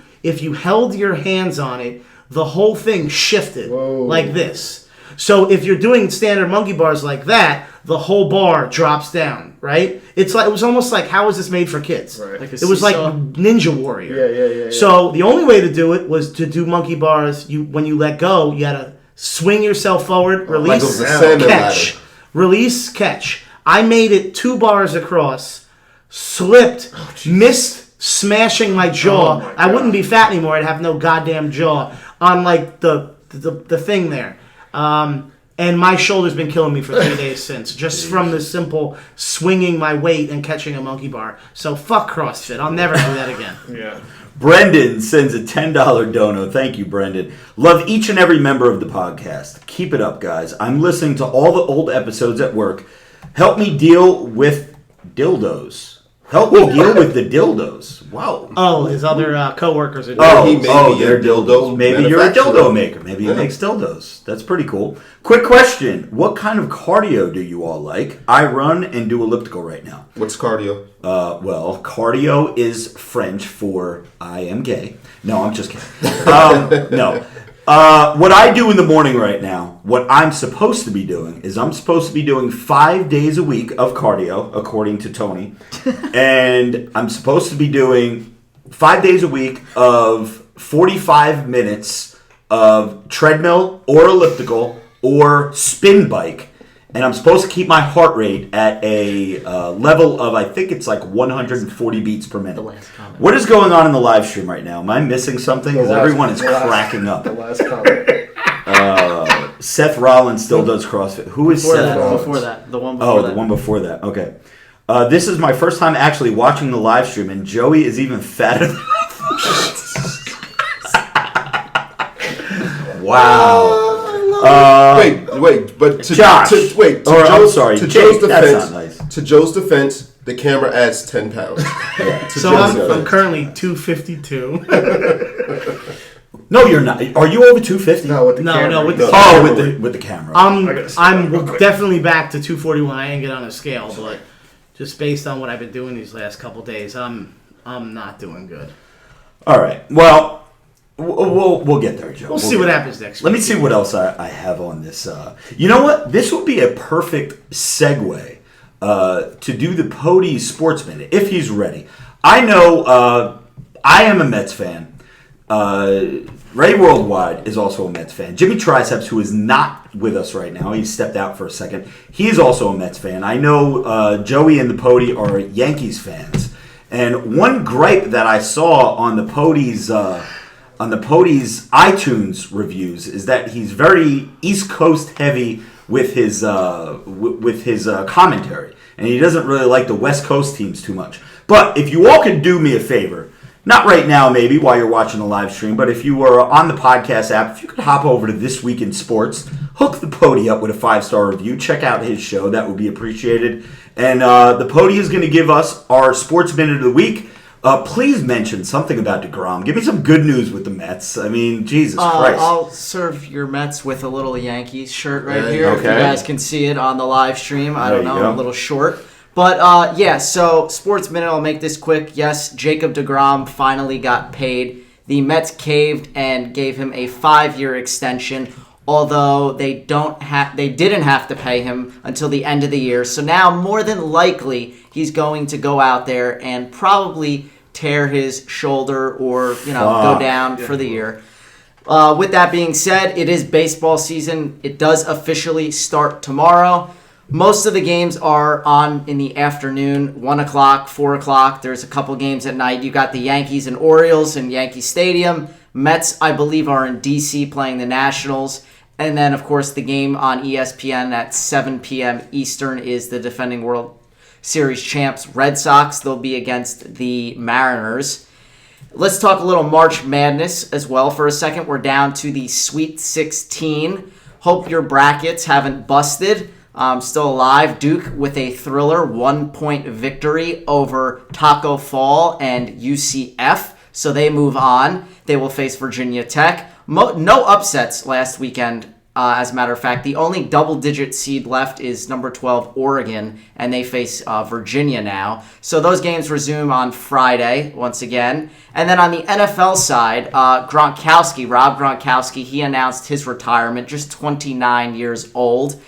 held your hands on it, the whole thing shifted like this. So if you're doing standard monkey bars like that, the whole bar drops down, right? It was almost like, how is this made for kids?
Right.
It was like Ninja Warrior.
Yeah.
So the only way to do it was to do monkey bars. When you let go, you had to swing yourself forward, release, catch. Release, catch. I made it 2 bars across, slipped, missed smashing my jaw. I wouldn't be fat anymore. I'd have no goddamn jaw on like the thing there. And my shoulder's been killing me for 3 days since, just from the simple swinging my weight and catching a monkey bar. So fuck CrossFit. I'll never do that again.
Yeah.
Brendan sends a $10 dono. Thank you, Brendan. Love each and every member of the podcast. Keep it up, guys. I'm listening to all the old episodes at work. Help me deal with dildos. Help me deal with the dildos. Wow.
Oh, his other coworkers are doing
They're dildos. Maybe you're a dildo maker. Maybe he makes dildos. That's pretty cool. Quick question. What kind of cardio do you all like? I run and do elliptical right now.
What's cardio?
Well, cardio is French for I am gay. No, I'm just kidding. No. What I do in the morning right now, what I'm supposed to be doing is I'm supposed to be doing 5 days a week of cardio, according to Tony. And I'm supposed to be doing 5 days a week of 45 minutes of treadmill or elliptical or spin bike. And I'm supposed to keep my heart rate at a level of, I think it's like 140 beats per minute. What is going on in the live stream right now? Am I missing something? Because everyone is cracking up.
The last comment.
Seth Rollins still does CrossFit. Who is Seth Rollins?
Before that. The one before that.
The one before that. Okay. This is my first time actually watching the live stream, and Joey is even fatter than Wow.
Wait, but to
Josh.
To Joe's defense, the camera adds 10 pounds.
So I'm currently 252.
No, you're not. Are you over 250?
No, with the camera.
No, with the
with the camera.
I'm definitely back to 241. I didn't get on a scale, but just based on what I've been doing these last couple days, I'm not doing good.
All right. Well, we'll get there, Joe.
We'll see what happens next week.
Let me see what else I have on this. You know what? This would be a perfect segue to do the Pody Sports Minute, if he's ready. I know I am a Mets fan. Ray Worldwide is also a Mets fan. Jimmy Triceps, who is not with us right now, he stepped out for a second. He is also a Mets fan. I know Joey and the Pody are Yankees fans. And one gripe that I saw on the Pody's iTunes reviews is that he's very East Coast heavy with his commentary, and he doesn't really like the West Coast teams too much. But if you all could do me a favor, not right now maybe while you're watching the live stream, but if you were on the podcast app, if you could hop over to This Week in Sports, hook the Pody up with a 5-star review, check out his show, that would be appreciated. And the Pody is going to give us our Sports Minute of the Week. Please mention something about DeGrom. Give me some good news with the Mets. I mean, Jesus Christ.
I'll serve your Mets with a little Yankees shirt right here.
Okay.
If you guys can see it on the live stream. I don't know,
go.
I'm a little short. But, so Sports Minute, I'll make this quick. Yes, Jacob DeGrom finally got paid. The Mets caved and gave him a 5-year extension, although they didn't have to pay him until the end of the year. So now, more than likely, he's going to go out there and probably tear his shoulder or, go down for the year. With that being said, it is baseball season. It does officially start tomorrow. Most of the games are on in the afternoon, 1 o'clock, 4 o'clock. There's a couple games at night. You got the Yankees and Orioles in Yankee Stadium. Mets, I believe, are in D.C. playing the Nationals. And then, of course, the game on ESPN at 7 p.m. Eastern is the defending World Series champs Red Sox. They'll be against the Mariners. Let's talk a little March Madness as well for a second. We're down to the Sweet 16. Hope your brackets haven't busted. Still alive. Duke with a thriller 1-point victory over Taco Fall and UCF. So they move on. They will face Virginia Tech. No upsets last weekend, as a matter of fact. The only double-digit seed left is number 12, Oregon, and they face Virginia now. So those games resume on Friday once again. And then on the NFL side, Rob Gronkowski, he announced his retirement, just 29 years old.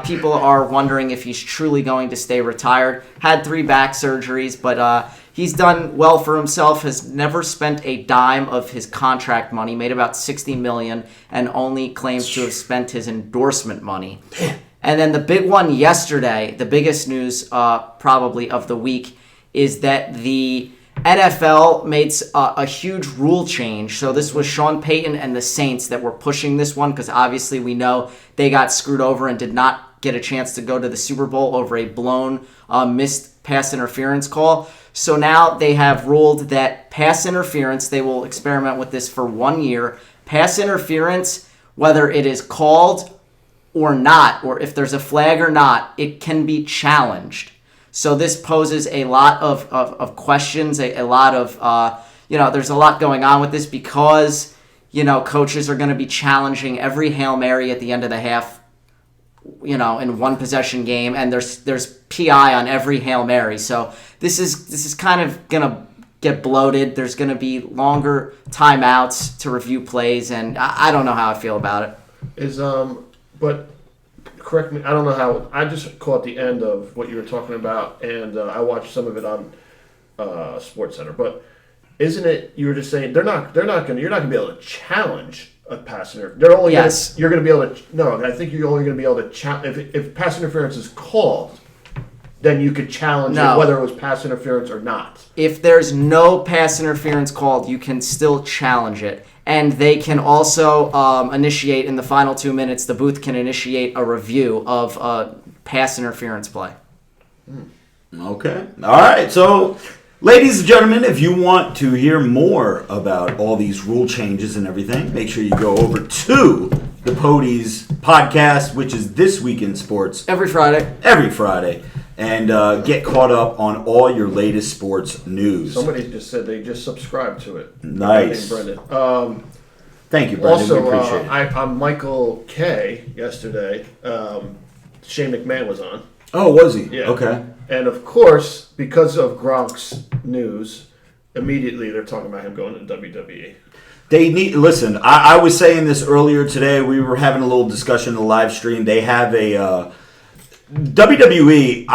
People are wondering if he's truly going to stay retired. Had 3 back surgeries, but he's done well for himself, has never spent a dime of his contract money, made about $60 million, and only claims to have spent his endorsement money. And then the big one yesterday, the biggest news probably of the week, is that the NFL made a huge rule change. So this was Sean Payton and the Saints that were pushing this one, because obviously we know they got screwed over and did not get a chance to go to the Super Bowl over a blown missed pass interference call. So now they have ruled that pass interference, they will experiment with this for 1 year. Pass interference, whether it is called or not, or if there's a flag or not, it can be challenged. So this poses a lot of questions, a lot of, there's a lot going on with this because, coaches are going to be challenging every Hail Mary at the end of the half, in one possession game, and there's PI on every Hail Mary. So this is kind of going to get bloated. There's going to be longer timeouts to review plays, and I don't know how I feel about it.
But correct me, I don't know how. I just caught the end of what you were talking about, and I watched some of it on SportsCenter. But isn't it? You were just saying you're not gonna be able to challenge a pass interference. They're only you're gonna be able to. No, I think you're only gonna be able to challenge if pass interference is called. Then you could challenge it whether it was pass interference or not.
If there's no pass interference called, you can still challenge it. And they can also initiate, in the final 2 minutes, the booth can initiate a review of a pass interference play.
Okay. All right. So, ladies and gentlemen, if you want to hear more about all these rule changes and everything, make sure you go over to the Podies podcast, which is This Week in Sports.
Every Friday.
And get caught up on all your latest sports news.
Somebody just said they just subscribed to it.
Nice.
Brendan.
Thank you, Brendan.
Also,
we appreciate it.
on Michael K yesterday, Shane McMahon was on.
Oh, was he?
Yeah.
Okay.
And of course, because of Gronk's news, immediately they're talking about him going to WWE.
They need listen. I was saying this earlier today. We were having a little discussion in the live stream. They have a WWE.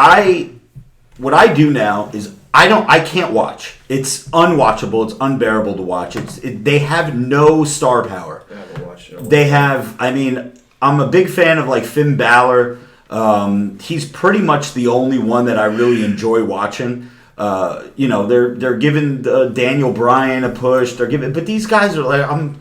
What I do now is I can't watch. It's unwatchable. It's unbearable to watch. They have no star power.
I haven't watched it.
They have. I mean, I'm a big fan of like Finn Balor. He's pretty much the only one that I really enjoy watching. They're giving Daniel Bryan a push. But these guys are like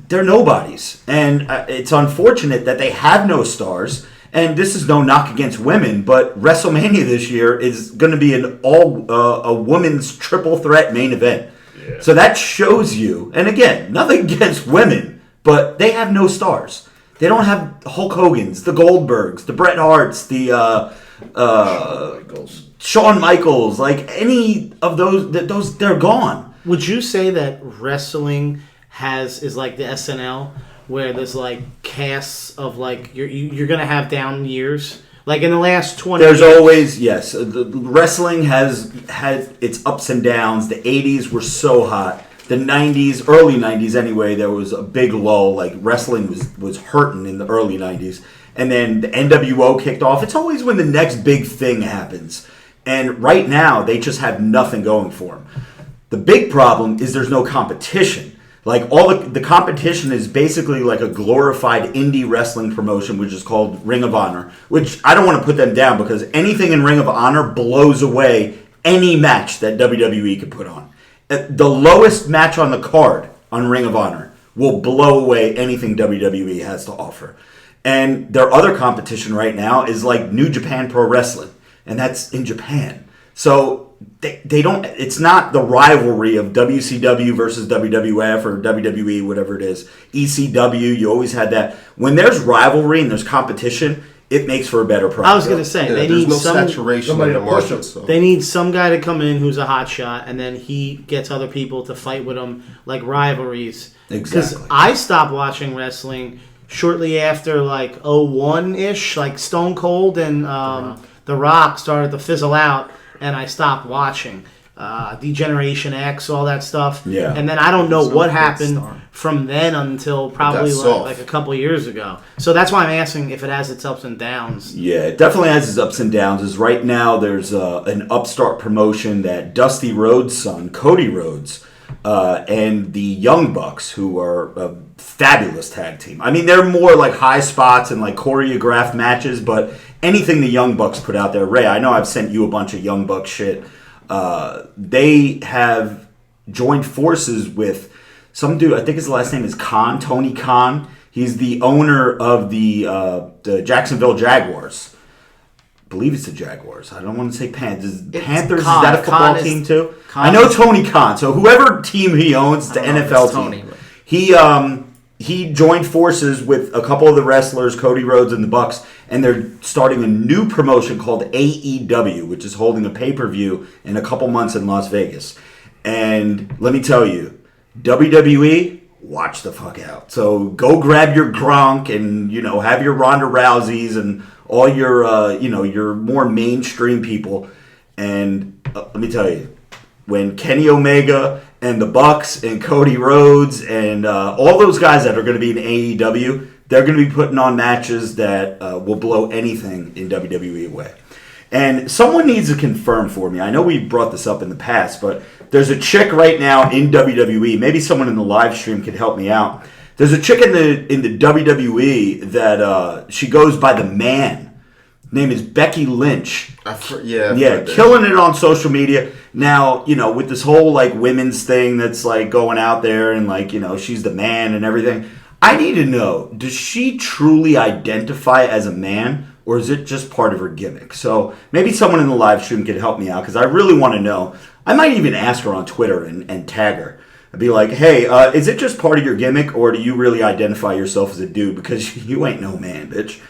they're nobodies, and it's unfortunate that they have no stars. And this is no knock against women, but WrestleMania this year is going to be a women's triple threat main event. Yeah. So that shows you, and again, nothing against women, but they have no stars. They don't have Hulk Hogan's, the Goldbergs, the Bret Harts, the Shawn Michaels, like any of those, they're gone.
Would you say that wrestling is like the SNL? Where there's like casts of like you're gonna have down years, like in the last 20
There's
years.
always the wrestling has had its ups and downs. The 80s were so hot. The 90s, early 90s anyway, there was a big lull. Like wrestling was hurting in the early 90s, and then the NWO kicked off. It's always when the next big thing happens, and right now they just have nothing going for them. The big problem is there's no competition. Like all the competition is basically like a glorified indie wrestling promotion, which is called Ring of Honor, which I don't want to put them down because anything in Ring of Honor blows away any match that WWE could put on. The lowest match on the card on Ring of Honor will blow away anything WWE has to offer. And their other competition right now is like New Japan Pro Wrestling, and that's in Japan. So they don't. It's not the rivalry of WCW versus WWF or WWE, whatever it is. ECW, you always had that. When there's rivalry and there's competition, it makes for a better product.
I was going to say they need
saturation in the market. So.
They need some guy to come in who's a hot shot, and then he gets other people to fight with him like rivalries.
Exactly.
Because I stopped watching wrestling shortly after like 01-ish, like Stone Cold and The Rock started to fizzle out. And I stopped watching Degeneration X, all that stuff.
Yeah.
And then I don't know what happened from then until probably like a couple years ago. So that's why I'm asking if it has its ups and downs.
Yeah, it definitely has its ups and downs. Is right now there's an upstart promotion that Dusty Rhodes' son, Cody Rhodes, and the Young Bucks, who are a fabulous tag team. I mean, they're more like high spots and like choreographed matches, but anything the Young Bucks put out there, Ray, I know I've sent you a bunch of Young Bucks shit. They have joined forces with some dude, I think his last name is Khan, Tony Khan. He's the owner of the Jacksonville Jaguars. I believe it's the Jaguars. I don't want to say Panthers. Panthers, is that a football team too? I know Tony Khan. So whoever team he owns, the NFL team. he joined forces with a couple of the wrestlers, Cody Rhodes and the Bucks, and they're starting a new promotion called AEW, which is holding a pay-per-view in a couple months in Las Vegas. And let me tell you, WWE, watch the fuck out. So go grab your Gronk and, have your Ronda Rouseys and all your, your more mainstream people. And let me tell you, when Kenny Omega and the Bucks and Cody Rhodes and all those guys that are going to be in AEW, they're going to be putting on matches that will blow anything in WWE away. And someone needs to confirm for me. I know we brought this up in the past, but there's a chick right now in WWE. Maybe someone in the live stream could help me out. There's a chick in the WWE that she goes by the Man. Name is Becky Lynch. Killing it on social media. Now, with this whole women's thing that's going out there and she's the man and everything. I need to know, does she truly identify as a man or is it just part of her gimmick? So maybe someone in the live stream could help me out because I really want to know. I might even ask her on Twitter and tag her. I'd be like, hey, is it just part of your gimmick or do you really identify yourself as a dude? Because you ain't no man, bitch.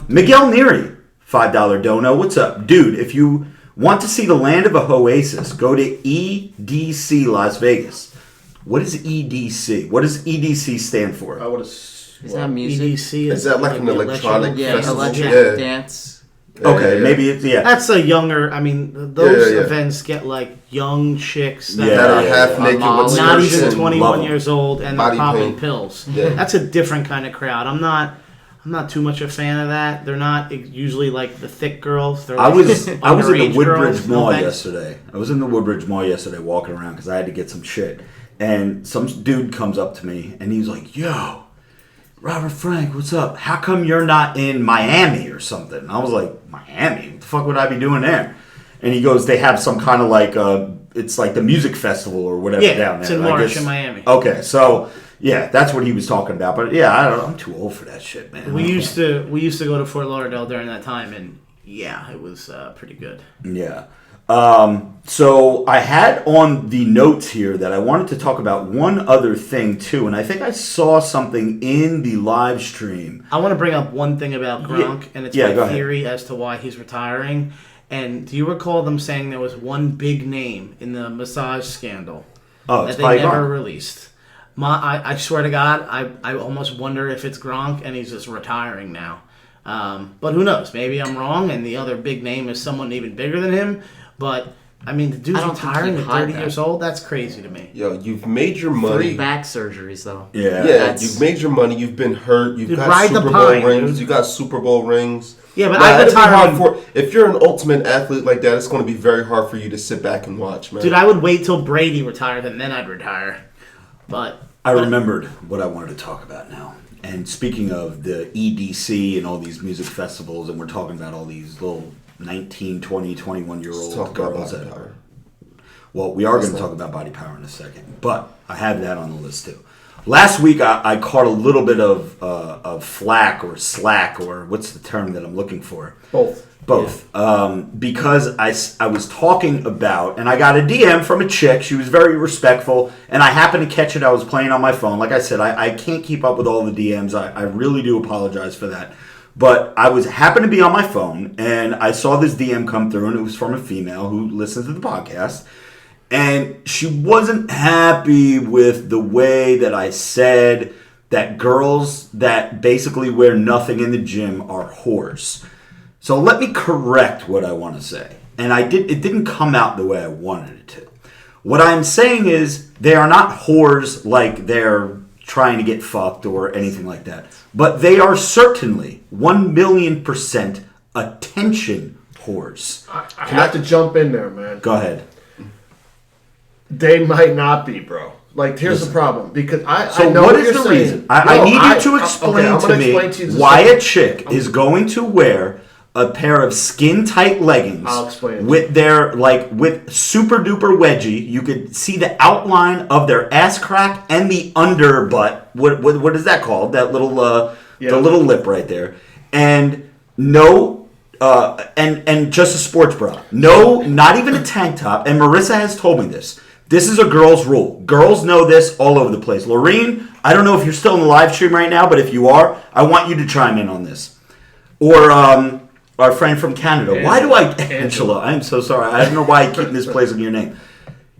Miguel Neary, $5 dono. What's up? Dude, if you want to see the land of a Oasis, go to EDC Las Vegas. What is EDC? What does EDC stand for?
Is that music?
EDC
is that like an electronic festival?
Electronic dance.
Okay, maybe it's,
That's a younger, those events get young chicks that
are half naked with
not even
skirts
21 years old and they're popping
paint.
pills.
Yeah.
That's a different kind of crowd. I'm not too much a fan of that. They're not usually the thick girls. They're
I was in the
underage
Woodbridge
girls.
Mall
No, thanks.
yesterday. I was in the Woodbridge Mall yesterday walking around because I had to get some shit. And some dude comes up to me and he's like, yo, Robert Frank, what's up? How come you're not in Miami or something? And I was like, Miami? What the fuck would I be doing there? And he goes, they have some kind of it's like the music festival or whatever down there.
It's in March in Miami.
Okay, so yeah, that's what he was talking about. But yeah, I don't know. I'm too old for that shit, man.
We used to go to Fort Lauderdale during that time, and yeah, it was pretty good.
Yeah. So I had on the notes here that I wanted to talk about one other thing too, and I think I saw something in the live stream.
I want to bring up one thing about Gronk, and it's
go
my
ahead.
theory as to why he's retiring. And do you recall them saying there was one big name in the massage scandal that they never released? I swear to God, I almost wonder if it's Gronk and he's just retiring now. But who knows? Maybe I'm wrong, and the other big name is someone even bigger than him. But the dude's retiring at 30 years old. That's crazy to me.
Yo, you've made your money.
3 back surgeries though.
Yeah,
you've made your money. You've been hurt. You've got
ride the
Super Bowl
pine,
rings.
dude.
You got Super Bowl rings.
Yeah, but
Now,
I
it'd be hard
retire.
if you're an ultimate athlete like that, it's going to be very hard for you to sit back and watch, man.
Dude, I would wait till Brady retired and then I'd retire. But
I remembered what I wanted to talk about now. And speaking of the EDC and all these music festivals, and we're talking about all these little 19, 20, 21-year-old girls that are. Well, we are going to talk about body power in a second, but I have that on the list too. Last week, I caught a little bit of flack or slack, or what's the term that I'm looking for? Both. Because I was talking about, and I got a DM from a chick. She was very respectful, and I happened to catch it. I was playing on my phone. Like I said, I can't keep up with all the DMs. I really do apologize for that. But I happened to be on my phone, and I saw this DM come through, and it was from a female who listens to the podcast. And she wasn't happy with the way that I said that girls that basically wear nothing in the gym are whores. So let me correct what I want to say. And it didn't come out the way I wanted it to. What I'm saying is they are not whores like they're trying to get fucked or anything like that. But they are certainly 1,000,000% attention whores.
I have to jump in there, man.
Go ahead.
They might not be, bro. Here's the problem. Because I know
what
what
is
you're
the
saying.
reason? I need you to explain to me why a chick is going to wear a pair of skin-tight leggings
I'll explain.
with their, with super duper wedgie. You could see the outline of their ass crack and the under butt. What is that called? That little the little lip right there. And no and just a sports bra. No, not even a tank top. And Marissa has told me this. This is a girl's rule. Girls know this all over the place. Laureen, I don't know if you're still in the live stream right now, but if you are, I want you to chime in on this. Or our friend from Canada. Why do I... Angela, I'm so sorry. I don't know why I keep misplacing your name.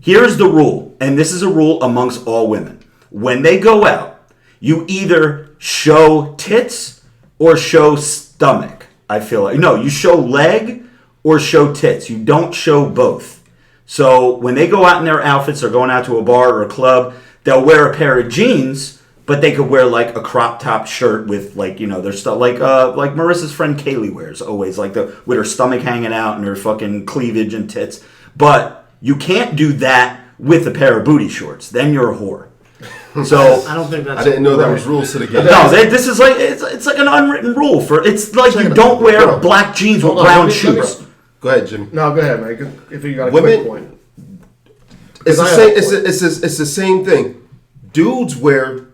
Here's the rule, and this is a rule amongst all women. When they go out, you either show tits or show stomach, I feel like. No, you show leg or show tits. You don't show both. So when they go out in their outfits or going out to a bar or a club, they'll wear a pair of jeans, but they could wear like a crop top shirt with like, you know, their stuff like Marissa's friend Kaylee wears always, like with her stomach hanging out and her fucking cleavage and tits. But you can't do that with a pair of booty shorts. Then you're a whore. So
I don't think that's.
I didn't know that was rules to the game.
No, this is like it's like an unwritten rule for. It's like you don't wear black jeans with brown shoes.
Go ahead, Jimmy.
No, go ahead, man. If you got a
Women,
quick point.
It's the same. It's the same thing. Dudes wear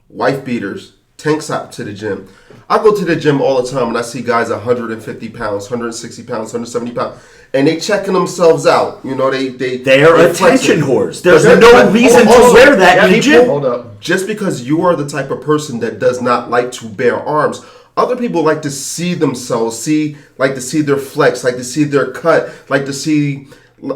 wife beaters, tank top to the gym. I go to the gym all the time and I see guys 150 pounds, 160 pounds, 170 pounds, and they checking themselves out. You know, they
are attention whores. There's no reason to wear that in the gym.
Hold up.
Just because you are the type of person that does not like to bear arms, other people like to see themselves, like to see their flex, like to see their cut, like to see.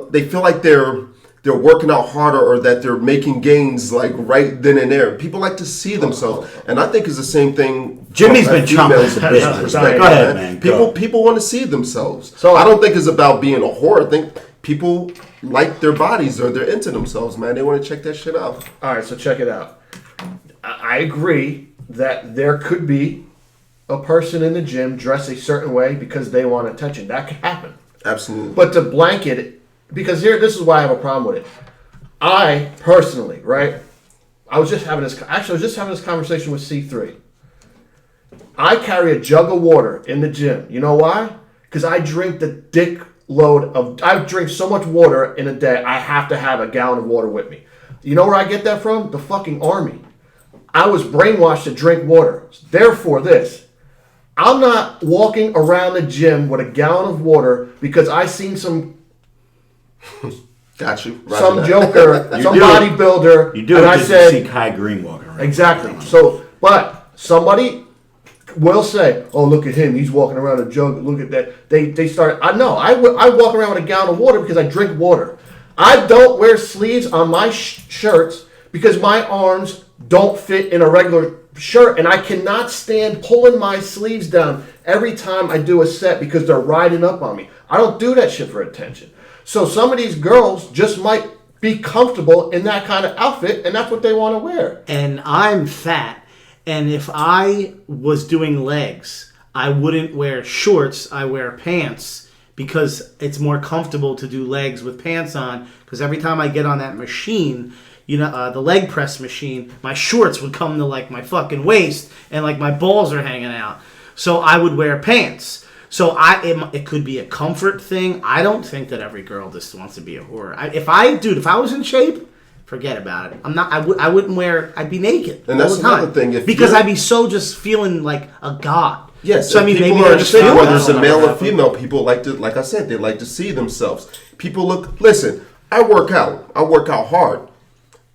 They feel like they're working out harder or that they're making gains like right then and there. People like to see themselves, and I think it's the same thing.
Jimmy's been chomping the bit. Go ahead, man.
People want to see themselves. So I don't think it's about being a whore. I think people like their bodies or they're into themselves, man. They want to check that shit out.
All right, so check it out. I agree that there could be a person in the gym dress a certain way because they want attention. That could happen.
Absolutely.
But to blanket it, because this is why I have a problem with it. I personally, right? I was just having this conversation with C3. I carry a jug of water in the gym. You know why? Because I drink I drink so much water in a day, I have to have a gallon of water with me. You know where I get that from? The fucking army. I was brainwashed to drink water. Therefore, I'm not walking around the gym with a gallon of water because I seen some
Got you.
some joker, some bodybuilder.
You do it because you see Kai Green walking around.
Exactly. So, but somebody will say, "Oh, look at him. He's walking around a jug. Look at that." They start. I walk around with a gallon of water because I drink water. I don't wear sleeves on my shirts because my arms don't fit in a regular shirt, and I cannot stand pulling my sleeves down every time I do a set because they're riding up on me. I don't do that shit for attention. So some of these girls just might be comfortable in that kind of outfit, and that's what they want to wear.
And I'm fat, and if I was doing legs, I wouldn't wear shorts, I wear pants, because it's more comfortable to do legs with pants on, because every time I get on that machine, you know, the leg press machine, my shorts would come to like my fucking waist, and like my balls are hanging out. So I would wear pants. So it could be a comfort thing. I don't think that every girl just wants to be a whore. If I was in shape, forget about it. I wouldn't wear. I'd be naked
and
all
that's
the time
another thing.
because I'd be so just feeling like a god.
Yes.
So I mean,
people
maybe
are
I just
saying
feel
whether it's a
that.
male or female. People like to, like I said, they like to see themselves. People look. Listen, I work out. I work out hard.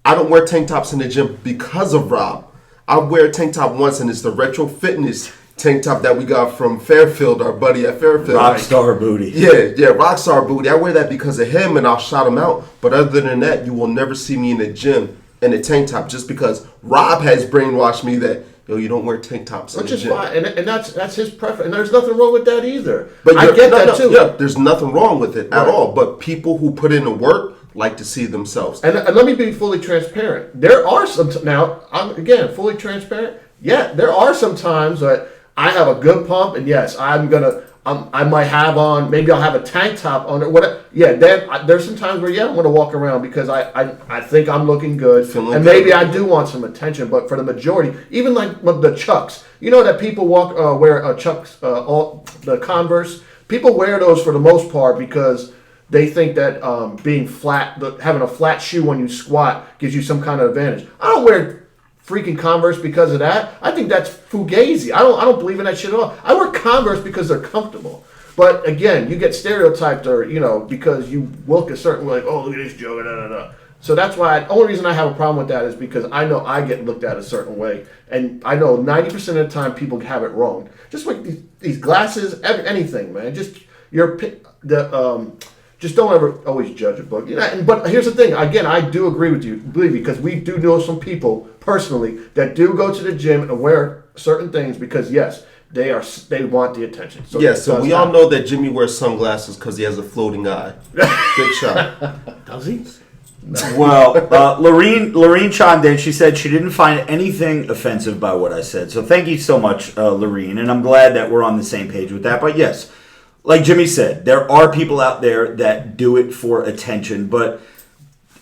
I don't wear tank tops in the gym because of Rob. I wear a tank top once, and it's the retro fitness tank top that we got from Fairfield, our buddy at Fairfield.
Rockstar booty.
Yeah, Rockstar booty. I wear that because of him, and I'll shout him out. But other than that, you will never see me in the gym in a tank top, just because Rob has brainwashed me that you don't wear tank tops in the gym.
Which is fine, and that's his preference, and there's nothing wrong with that either.
But
I get that too.
Yeah, there's nothing wrong with it at all. But people who put in the work like to see themselves.
And let me be fully transparent. There are some now. I'm again fully transparent. Yeah, there are some times that I have a good pump, and yes, I might have on. Maybe I'll have a tank top on it. Whatever. Yeah, there's some times where I'm going to walk around because I think I'm looking good, and maybe I do want some attention. But for the majority, even like the Chucks, you know that people wear Chucks, the Converse. People wear those for the most part because they think that being flat, having a flat shoe when you squat gives you some kind of advantage. I don't wear freaking Converse because of that. I think that's fugazi. I don't believe in that shit at all. I wear Converse because they're comfortable. But again, you get stereotyped or because you look a certain way, like, oh, look at this joke, da da da. So that's why the only reason I have a problem with that is because I know I get looked at a certain way, and I know 90% of the time people have it wrong. Just like these glasses, anything, man. Just just don't ever always judge a book. But here's the thing. Again, I do agree with you, believe me, because we do know some people personally that do go to the gym and wear certain things because yes, they want the attention. So
so we all know that Jimmy wears sunglasses because he has a floating eye. Big shot.
Does he?
Well, Lorene chimed in. She said she didn't find anything offensive by what I said. So thank you so much, Lorene. And I'm glad that we're on the same page with that. But yes, like Jimmy said, there are people out there that do it for attention.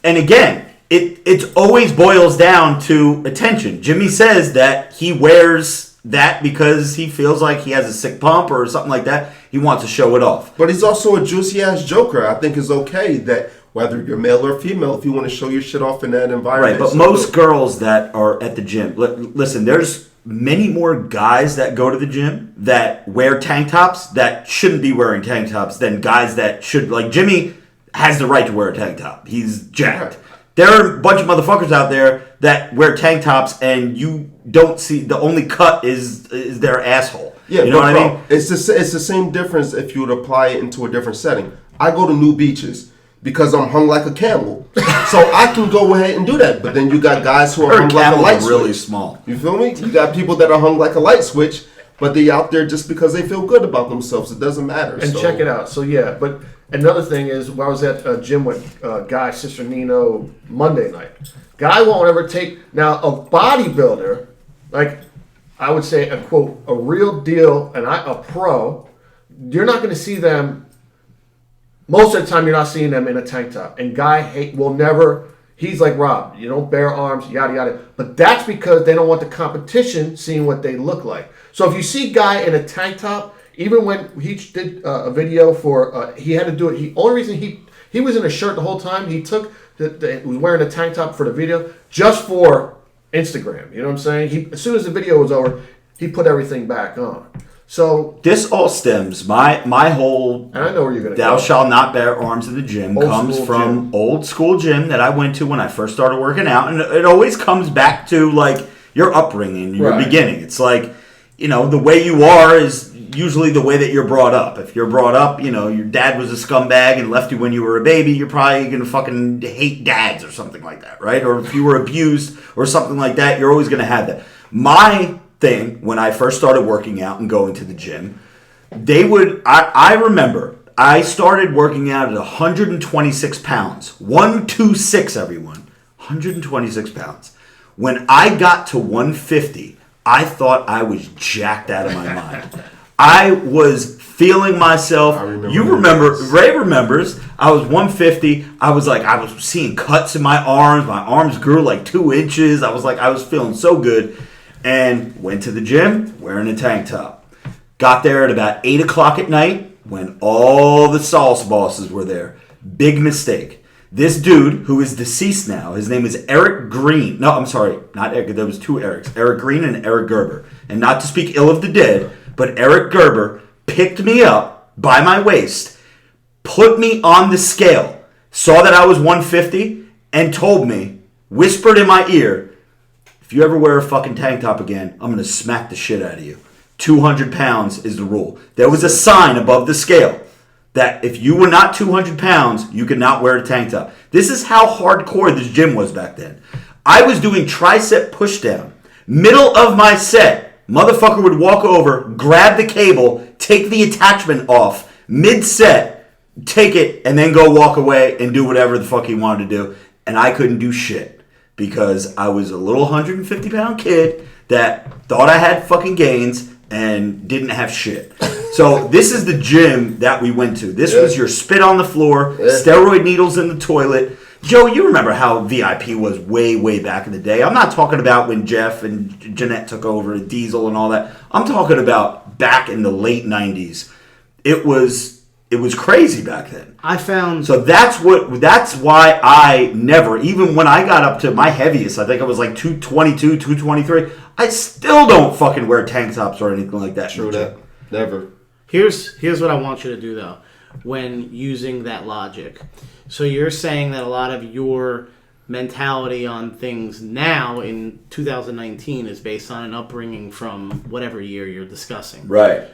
And again, it always boils down to attention. Jimmy says that he wears that because he feels like he has a sick pump or something like that. He wants to show it off.
But he's also a juicy-ass joker. I think it's okay that whether you're male or female, if you want to show your shit off in that environment.
Right, but most girls that are at the gym, listen, there's many more guys that go to the gym that wear tank tops that shouldn't be wearing tank tops than guys that should. Like Jimmy has the right to wear a tank top. He's jacked.
Right.
There are a bunch of motherfuckers out there that wear tank tops and you don't see, the only cut is their asshole.
Yeah,
you know what I mean?
It's the same difference if you would apply it into a different setting. I go to new beaches because I'm hung like a camel. So I can go ahead and do that. But then you got guys who are hung like a light switch.
Really small.
You feel me? You got people that are hung like a light switch, but they out there just because they feel good about themselves. It doesn't matter.
And check it out. So yeah, but another thing is, when I was at a gym with Guy, Sister Nino, Monday night, Guy won't ever take, now a bodybuilder, like I would say a quote, a real deal, and a pro, you're not going to see them. Most of the time, you're not seeing them in a tank top. And Guy will never. He's like, Rob, you don't bare arms, yada yada. But that's because they don't want the competition seeing what they look like. So if you see Guy in a tank top, even when he did a video for, he had to do it. Only reason he was in a shirt the whole time. He took was wearing a tank top for the video just for Instagram. You know what I'm saying? As soon as the video was over, he put everything back on. So
this all stems, my whole
and I know where you're gonna
thou
go.
shalt not bear arms in the gym comes from old school gym that I went to when I first started working out, and it always comes back to like your upbringing, your beginning. It's like, the way you are is usually the way that you're brought up. If you're brought up, your dad was a scumbag and left you when you were a baby, you're probably gonna fucking hate dads or something like that, right? Or if you were abused or something like that, you're always gonna have that. My thing when I first started working out and going to the gym, I remember I started working out at 126 pounds. 126, everyone. 126 pounds. When I got to 150, I thought I was jacked out of my mind. I was feeling myself. Ray remembers. I was 150. I was seeing cuts in my arms. My arms grew like 2 inches. I was feeling so good. And went to the gym wearing a tank top. Got there at about 8 o'clock at night when all the sauce bosses were there. Big mistake. This dude, who is deceased now, his name is Eric Green. No, I'm sorry, not Eric. There was 2 Erics. Eric Green and Eric Gerber. And not to speak ill of the dead, but Eric Gerber picked me up by my waist, put me on the scale, saw that I was 150, and told me, whispered in my ear, if you ever wear a fucking tank top again, I'm going to smack the shit out of you. 200 pounds is the rule. There was a sign above the scale that if you were not 200 pounds, you could not wear a tank top. This is how hardcore this gym was back then. I was doing tricep pushdown. Middle of my set, motherfucker would walk over, grab the cable, take the attachment off, mid-set, take it, and then go walk away and do whatever the fuck he wanted to do. And I couldn't do shit. Because I was a little 150-pound kid that thought I had fucking gains and didn't have shit. So this is the gym that we went to. This was your spit on the floor, steroid needles in the toilet. Joe, you remember how VIP was way, way back in the day. I'm not talking about when Jeff and Jeanette took over, Diesel and all that. I'm talking about back in the late 90s. It was crazy back then. So that's why I never, even when I got up to my heaviest, I think I was like 222, 223, I still don't fucking wear tank tops or anything like that.
True that. Never.
Here's what I want you to do though, when using that logic. So you're saying that a lot of your mentality on things now in 2019 is based on an upbringing from whatever year you're discussing.
Right.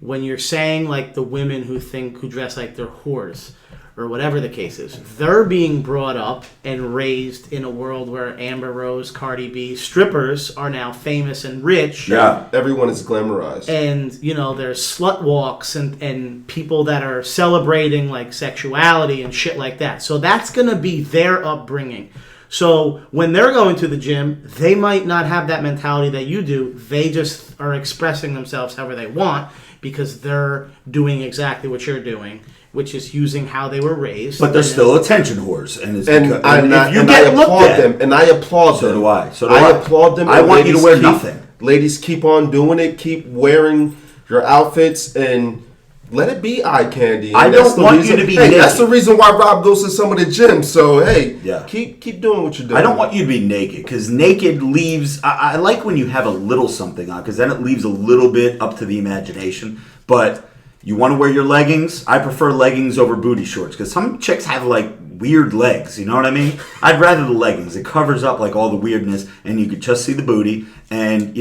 When you're saying like the women who dress like they're whores or whatever the case is, they're being brought up and raised in a world where Amber Rose, Cardi B, strippers are now famous and rich.
Yeah.
Everyone is glamorized.
And, there's slut walks and people that are celebrating like sexuality and shit like that. So that's going to be their upbringing. So when they're going to the gym, they might not have that mentality that you do. They just are expressing themselves however they want because they're doing exactly what you're doing, which is using how they were raised.
But they're still attention whores, and if you
I applaud them, and I applaud them.
So do I.
I applaud them.
I want you to wear nothing.
Ladies, keep on doing it. Keep wearing your outfits and let it be eye candy. And
I don't want you to be naked.
That's the reason why Rob goes to some of the gyms. So hey, keep doing what you're doing.
I don't want you to be naked because naked leaves. I like when you have a little something on because then it leaves a little bit up to the imagination. But you want to wear your leggings? I prefer leggings over booty shorts because some chicks have like weird legs. You know what I mean? I'd rather the leggings. It covers up like all the weirdness, and you could just see the booty and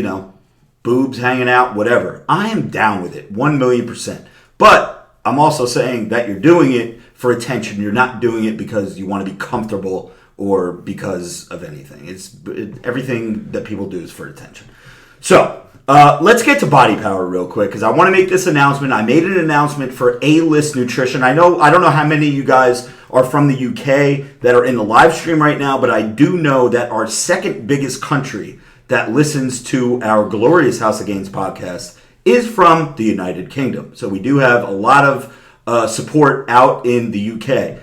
boobs hanging out, whatever. I am down with it, 1,000,000%. But I'm also saying that you're doing it for attention. You're not doing it because you want to be comfortable or because of anything. Everything that people do is for attention. So let's get to body power real quick because I want to make this announcement. I made an announcement for A-List Nutrition. I don't know how many of you guys are from the UK that are in the live stream right now, but I do know that our second biggest country that listens to our Glorious House of Gains podcast is from the United Kingdom. So we do have a lot of support out in the UK.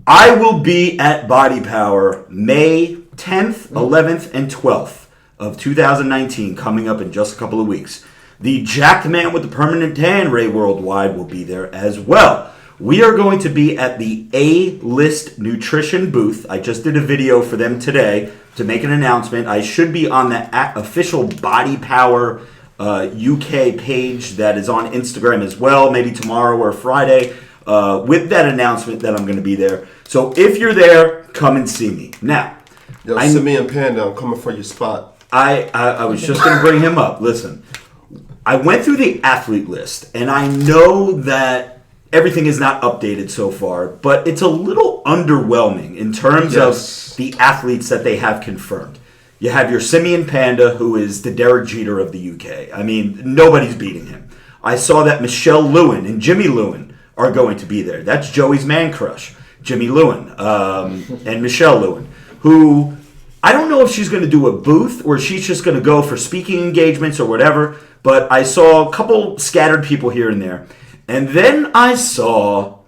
I will be at Body Power May 10th, 11th, and 12th of 2019, coming up in just a couple of weeks. The jacked man with the permanent tan, Ray Worldwide, will be there as well. We are going to be at the A-List Nutrition booth. I just did a video for them today to make an announcement. I should be on the official Body Power UK page that is on Instagram as well, maybe tomorrow or Friday, with that announcement that I'm going to be there. So if you're there, come and see me. Now,
Simeon Panda, I'm coming for your spot.
I was just going to bring him up. Listen, I went through the athlete list, and I know that everything is not updated so far, but it's a little underwhelming in terms of the athletes that they have confirmed. You have your Simeon Panda, who is the Derek Jeter of the UK. I mean, nobody's beating him. I saw that Michelle Lewin and Jimmy Lewin are going to be there. That's Joey's man crush, Jimmy Lewin, and Michelle Lewin, who I don't know if she's going to do a booth or she's just going to go for speaking engagements or whatever, but I saw a couple scattered people here and there. And then I saw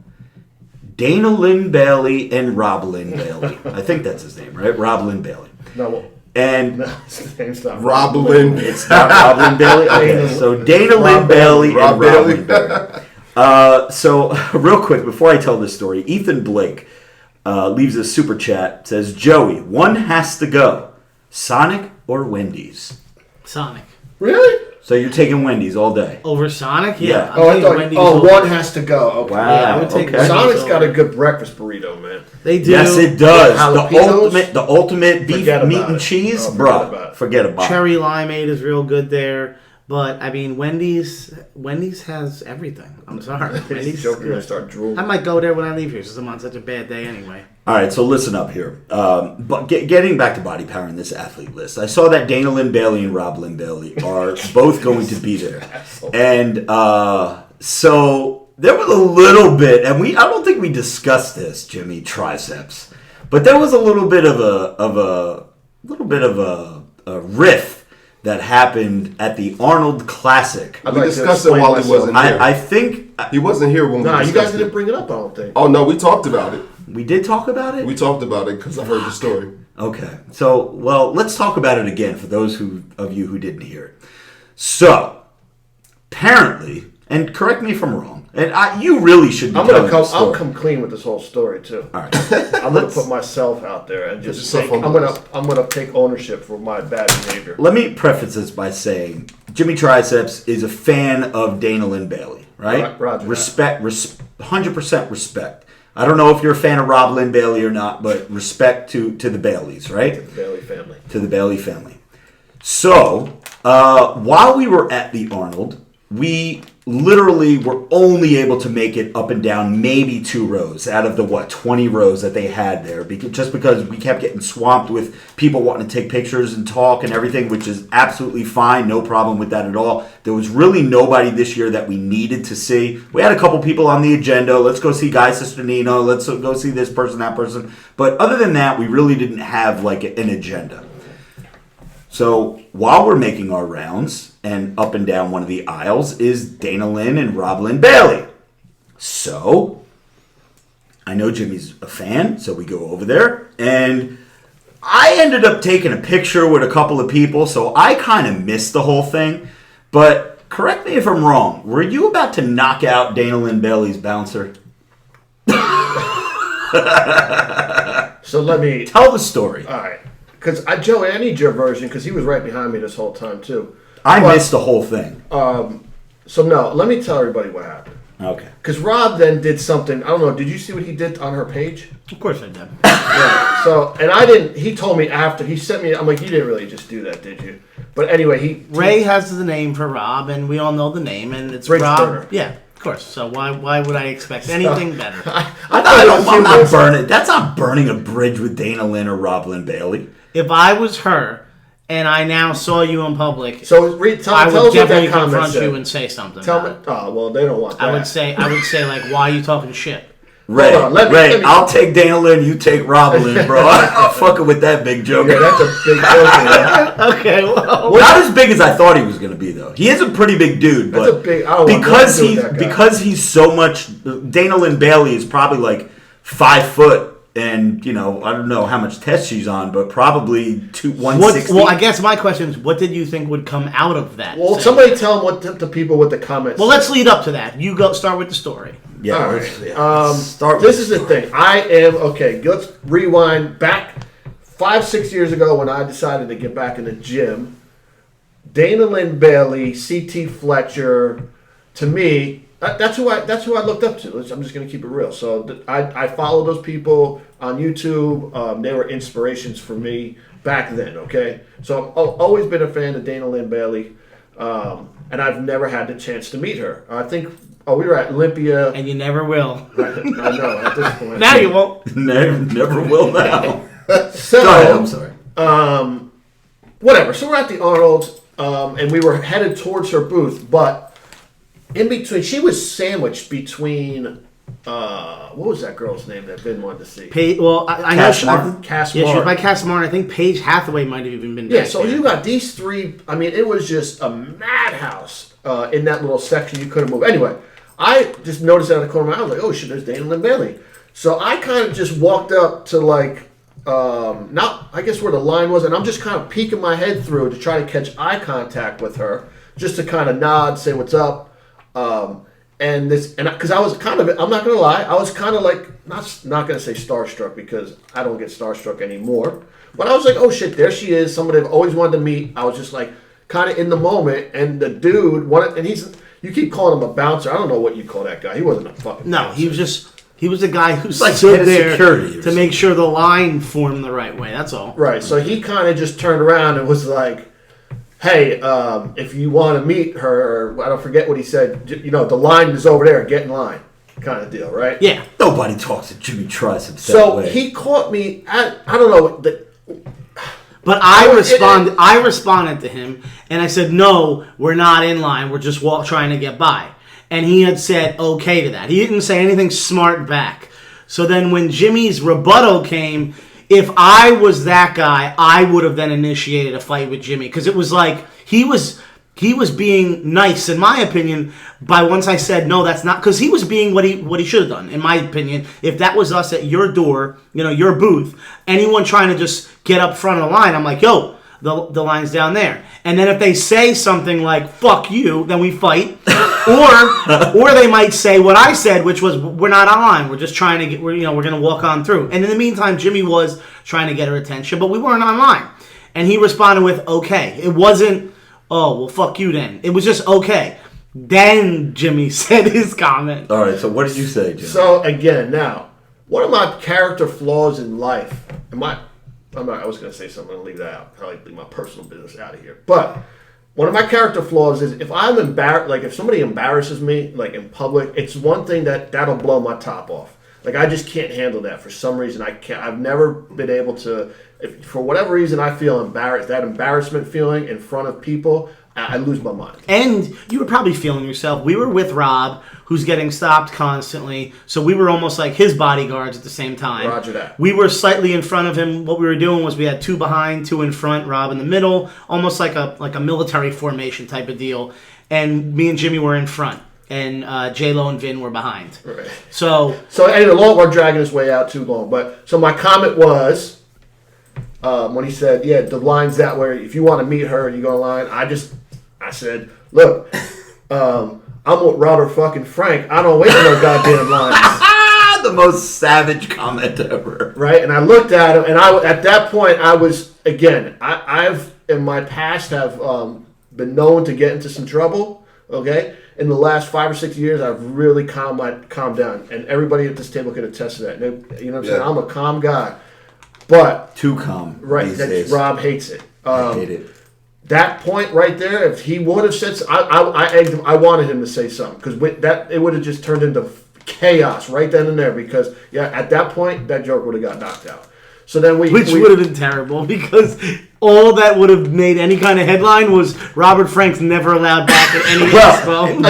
Dana Lynn Bailey and Rob Lynn Bailey. I think that's his name, right? Rob Lynn Bailey.
No.
And
His name's not
Rob Lynn.
It's not Rob Lynn Bailey? Okay, so Dana Lynn Bailey and Rob Lynn Bailey. So real quick, before I tell this story, Ethan Blake leaves a super chat, says, Joey, one has to go. Sonic or Wendy's?
Sonic.
Really?
So you're taking Wendy's all day?
Over Sonic?
Yeah.
I'm taking Wendy's over.
One has to go. Okay.
Wow.
Yeah, I would take Wendy's
Sonic's got
over.
a good breakfast burrito, man.
They do.
Yes, it does.
Jalapenos?
The ultimate beef,
Forget
meat,
about
and
it.
cheese,
Oh, forget about
bruh.
it.
Forget about it.
Cherry limeade is real good there. But, I mean, Wendy's has everything. I'm sorry. Wendy's,
Joker gonna start drooling.
I might go there when I leave here since I'm on such a bad day anyway.
All right, so listen up here. But getting back to body power in this athlete list, I saw that Dana Lynn Bailey and Rob Lynn Bailey are both going to be there, and so there was a little bit, and I don't think we discussed this, Jimmy, triceps, but there was a little bit of a riff that happened at the Arnold Classic.
I'd
We
like to
discussed it
explain
while he
myself.
wasn't here.
I think
He wasn't here when we
Nah, you
discussed
guys didn't
it.
bring it up, I don't think.
Oh, no, we talked about it.
we did talk about it.
We talked about it because I heard the story.
Okay, so, well, let's talk about it again for those of you who didn't hear it. So, apparently, and correct me if I'm wrong, and you really should be telling the story.
I'll come clean with this whole story too.
All right.
I'm gonna put myself out there and just
yourself
take,
on the
I'm
list.
gonna take ownership for my bad behavior.
Let me preface this by saying Jimmy Triceps is a fan of Dana Lynn Bailey, right?
Roger that.
Respect, 100% respect. I don't know if you're a fan of Rob Lynn Bailey or not, but respect to the Baileys, right?
The Bailey family.
To the Bailey family. So, while we were at the Arnold, we literally were only able to make it up and down maybe 2 rows out of the 20 rows that they had there, just because we kept getting swamped with people wanting to take pictures and talk and everything, which is absolutely fine, no problem with that at all. There was really nobody this year that we needed to see. We had a couple people on the agenda. Let's go see Guy Cisternino. Let's go see this person, that person. But other than that, we really didn't have like an agenda. So while we're making our rounds, and up and down one of the aisles is Dana Lynn and Rob Lynn Bailey. So I know Jimmy's a fan, so we go over there, and I ended up taking a picture with a couple of people, so I kind of missed the whole thing. But correct me if I'm wrong. Were you about to knock out Dana Lynn Bailey's bouncer?
So let me
tell the story.
All right. Because Joey, I need your version because he was right behind me this whole time too.
I missed the whole thing.
So no, let me tell everybody what happened.
Okay.
Because Rob then did something. I don't know. Did you see what he did on her page?
Of course I did.
Yeah. So and I didn't. He told me after he sent me. I'm like, you didn't really just do that, did you? But anyway,
Ray has the name for Rob, and we all know the name, and it's
Bridge
Rob.
burner.
Yeah, of course. So why would I expect anything better?
I'm not burning. That's not burning a bridge with Dana Lynn or Rob Lynn Bailey.
If I was her and I now saw you in public,
so
I would definitely confront you and say something.
Tell me. Oh well, they don't want that.
I would say like, why are you talking shit?
Ray, I'll take Dana Lynn, you take Rob Lynn, bro. I'm fucking with that big joke.
Yeah, that's a big joke.
Okay, well,
not as big as I thought he was going to be, though. He is a pretty big dude,
that's
but
a big, I don't
because he's so much. Dana Lynn Bailey is probably like 5 foot. And, you know, I don't know how much test she's on, but probably 160.
Well, I guess my question is, what did you think would come out of that?
Well, somebody tell them what the people with the comments.
Well, let's lead up to that. You go start with the story.
Yeah.
All right.
Start.
This is the thing. Let's rewind back 5-6 years ago when I decided to get back in the gym. Dana Lynn Bailey, CT Fletcher, to me. That's who I looked up to. I'm just going to keep it real. So I follow those people on YouTube. They were inspirations for me back then. Okay, so I've always been a fan of Dana Lynn Bailey, and I've never had the chance to meet her. I think we were at Olympia,
and you never will.
I know at this point.
Now you won't.
Never will now.
So
go ahead, I'm sorry.
Whatever. So we're at the Arnold, and we were headed towards her booth, but. In between, she was sandwiched between, what was that girl's name that Ben wanted to see?
I know she.
Cass
Yeah, she was
Martin.
by Cass Martin. I think Paige Hathaway might have even been
Yeah,
back
so
there.
you got these three. I mean, it was just a madhouse in that little section. You couldn't move. Anyway, I just noticed out of the corner of my eye, I was like, oh shit, there's Dana Lynn Bailey. So I kind of just walked up to not, I guess where the line was, and I'm just kind of peeking my head through to try to catch eye contact with her, just to kind of nod, say what's up. Because I was kind of, I'm not gonna lie, I was kind of like not gonna say starstruck because I don't get starstruck anymore, but I was like, oh shit, there she is, somebody I've always wanted to meet. I was just like kind of in the moment, and the dude wanted, and you keep calling him a bouncer. I don't know what you call that guy. He wasn't a fucking bouncer.
He was the guy who
like
stood there
security
to make sure the line formed the right way. That's all.
Right. So he kind of just turned around and was like, hey, if you want to meet her, or I don't forget what he said, the line is over there, get in line, kind of deal, right?
Yeah.
Nobody talks to Jimmy Triceps that
So
way.
he caught me at, I don't know.
But I responded to him, and I said, no, we're not in line. We're just trying to get by. And he had said okay to that. He didn't say anything smart back. So then when Jimmy's rebuttal came, if I was that guy, I would have then initiated a fight with Jimmy. Because it was like, he was being nice, in my opinion, by once I said, no, that's not. Because he was being what he should have done, in my opinion. If that was us at your door, your booth, anyone trying to just get up front of the line, I'm like, yo, the line's down there. And then if they say something like, fuck you, then we fight. or they might say what I said, which was, we're not on line. We're just trying to we're going to walk on through. And in the meantime, Jimmy was trying to get her attention, but we weren't on line. And he responded with, okay. It wasn't, oh, well, fuck you then. It was just, okay. Then Jimmy said his comment.
All right, so what did you say, Jimmy?
So, again, now, one of my character flaws in life, I was going to say something and leave that out. I like leave my personal business out of here. But one of my character flaws is if I'm embarrassed, like if somebody embarrasses me, like in public, it's one thing that'll blow my top off. Like I just can't handle that for some reason. I've never been able to, for whatever reason, I feel embarrassed. That embarrassment feeling in front of people, I lose my mind.
And you were probably feeling yourself. We were with Rob, who's getting stopped constantly, so we were almost like his bodyguards at the same time.
Roger that.
We were slightly in front of him. What we were doing was we had 2 behind, 2 in front, Rob in the middle, almost like a military formation type of deal. And me and Jimmy were in front, and J-Lo and Vin were behind.
Right.
So
anyway, we're dragging this way out too long. But so my comment was when he said, "Yeah, the line's that way. If you want to meet her, you go online." I said, "Look, I'm with Robert fucking Frank. I don't wait for no goddamn lines."
The most savage comment ever.
Right? And I looked at him, and at that point I was again. I've in my past have been known to get into some trouble. Okay. In the last 5 or 6 years, I've really calmed down, and everybody at this table can attest to that. You know what I'm saying? I'm a calm guy, but
too calm.
Right? Rob hates it.
I hate it.
That point right there, if he would have said, I egged him. I wanted him to say something because it would have just turned into chaos right then and there. Because at that point, that joke would have got knocked out. So then which
would have been terrible because all that would have made any kind of headline was Robert Frank's never allowed back at any expo.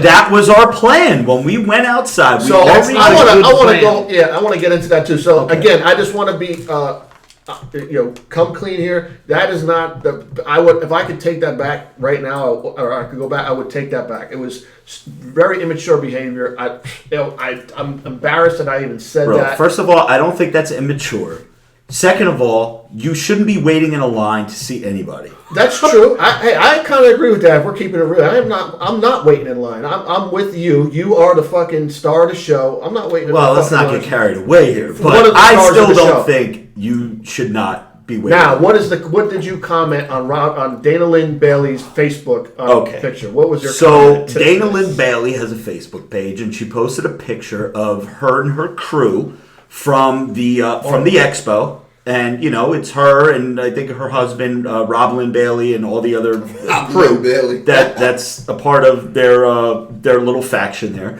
That was our plan when we went outside.
So I want to get into that too. So again, I just want to be come clean here. That is not if I could take that back right now, or I could go back, I would take that back. It was very immature behavior. I'm embarrassed that I even said that.
First of all, I don't think that's immature. Second of all, you shouldn't be waiting in a line to see anybody.
That's true. I kind of agree with that. If we're keeping it real, I'm not waiting in line. I'm with you. You are the fucking star of the show. I'm not waiting.
Well, let's not get carried away here. But I still don't think you should not be waiting.
Now, what did you comment on Dana Lynn Bailey's Facebook picture? What was your comment?
So Dana Lynn Bailey has a Facebook page, and she posted a picture of her and her crew from the Expo. And, it's her and I think her husband, Rob Lynn Bailey, and all the other crew that's a part of their little faction there.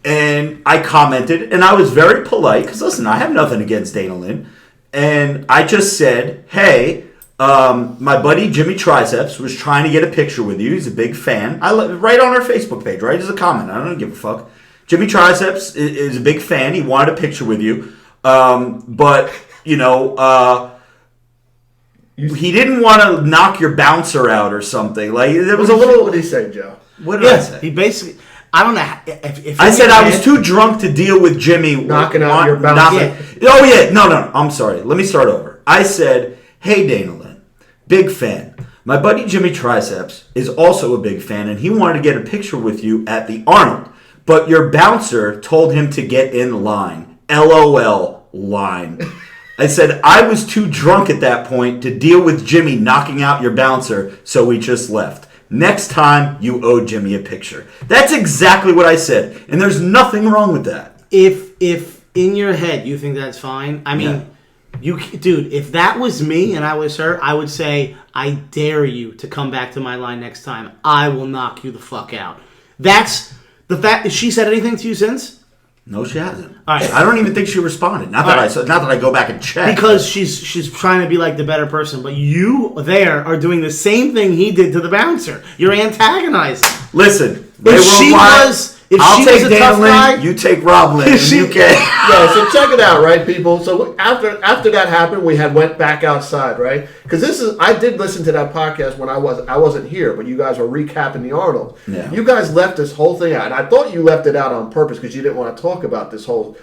And I commented, and I was very polite, because, listen, I have nothing against Dana Lynn. And I just said, hey, my buddy Jimmy Triceps was trying to get a picture with you. He's a big fan. Right on our Facebook page, right? As a comment. I don't give a fuck. Jimmy Triceps is a big fan. He wanted a picture with you. But... he didn't want to knock your bouncer out or something. Like there was a little.
What did he say, Joe?
What did I say?
He basically. I don't know. If
I said I was too drunk to deal with Jimmy
knocking out your bouncer.
Oh yeah, no. I'm sorry. Let me start over. I said, "Hey, Dana Lynn, big fan. My buddy Jimmy Triceps is also a big fan, and he wanted to get a picture with you at the Arnold, but your bouncer told him to get in line. LOL line." I said, I was too drunk at that point to deal with Jimmy knocking out your bouncer, so we just left. Next time, you owe Jimmy a picture. That's exactly what I said, and there's nothing wrong with that.
If in your head you think that's fine, I mean, dude, if that was me and I was her, I would say, I dare you to come back to my line next time. I will knock you the fuck out. That's the fact. Has she said anything to you since?
No, she hasn't.
All right.
I don't even think she responded. Not that I go back and check.
Because she's trying to be like the better person, but you there are doing the same thing he did to the bouncer. You're antagonizing.
Listen,
I'll take Dana Lynn,
you take Rob Lynn, you can.
Yeah, so check it out, right, people? So after that happened, we went back outside, right? Because I did listen to that podcast when I wasn't here, but you guys were recapping the Arnold.
Yeah.
You guys left this whole thing out, and I thought you left it out on purpose because you didn't want to talk about this whole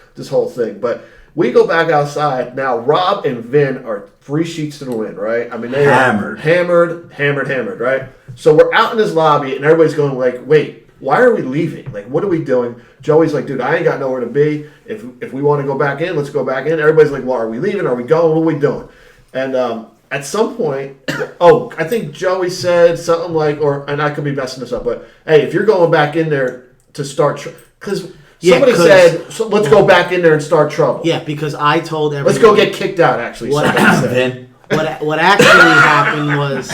thing. But we go back outside now. Rob and Vin are 3 sheets to the wind, right? I mean, they are hammered, right? So we're out in this lobby, and everybody's going like, "Wait, why are we leaving? Like, what are we doing?" Joey's like, "Dude, I ain't got nowhere to be. If we want to go back in, let's go back in." Everybody's like, "Well, are we leaving? Are we going? What are we doing?" And at some point, I think Joey said something like, and I could be messing this up, but hey, if you're going back in there to start, because
Yeah,
Somebody said, so let's go back in there and start trouble.
Yeah, because I told everyone.
Let's go get kicked out, actually.
What
somebody said.
What actually happened was,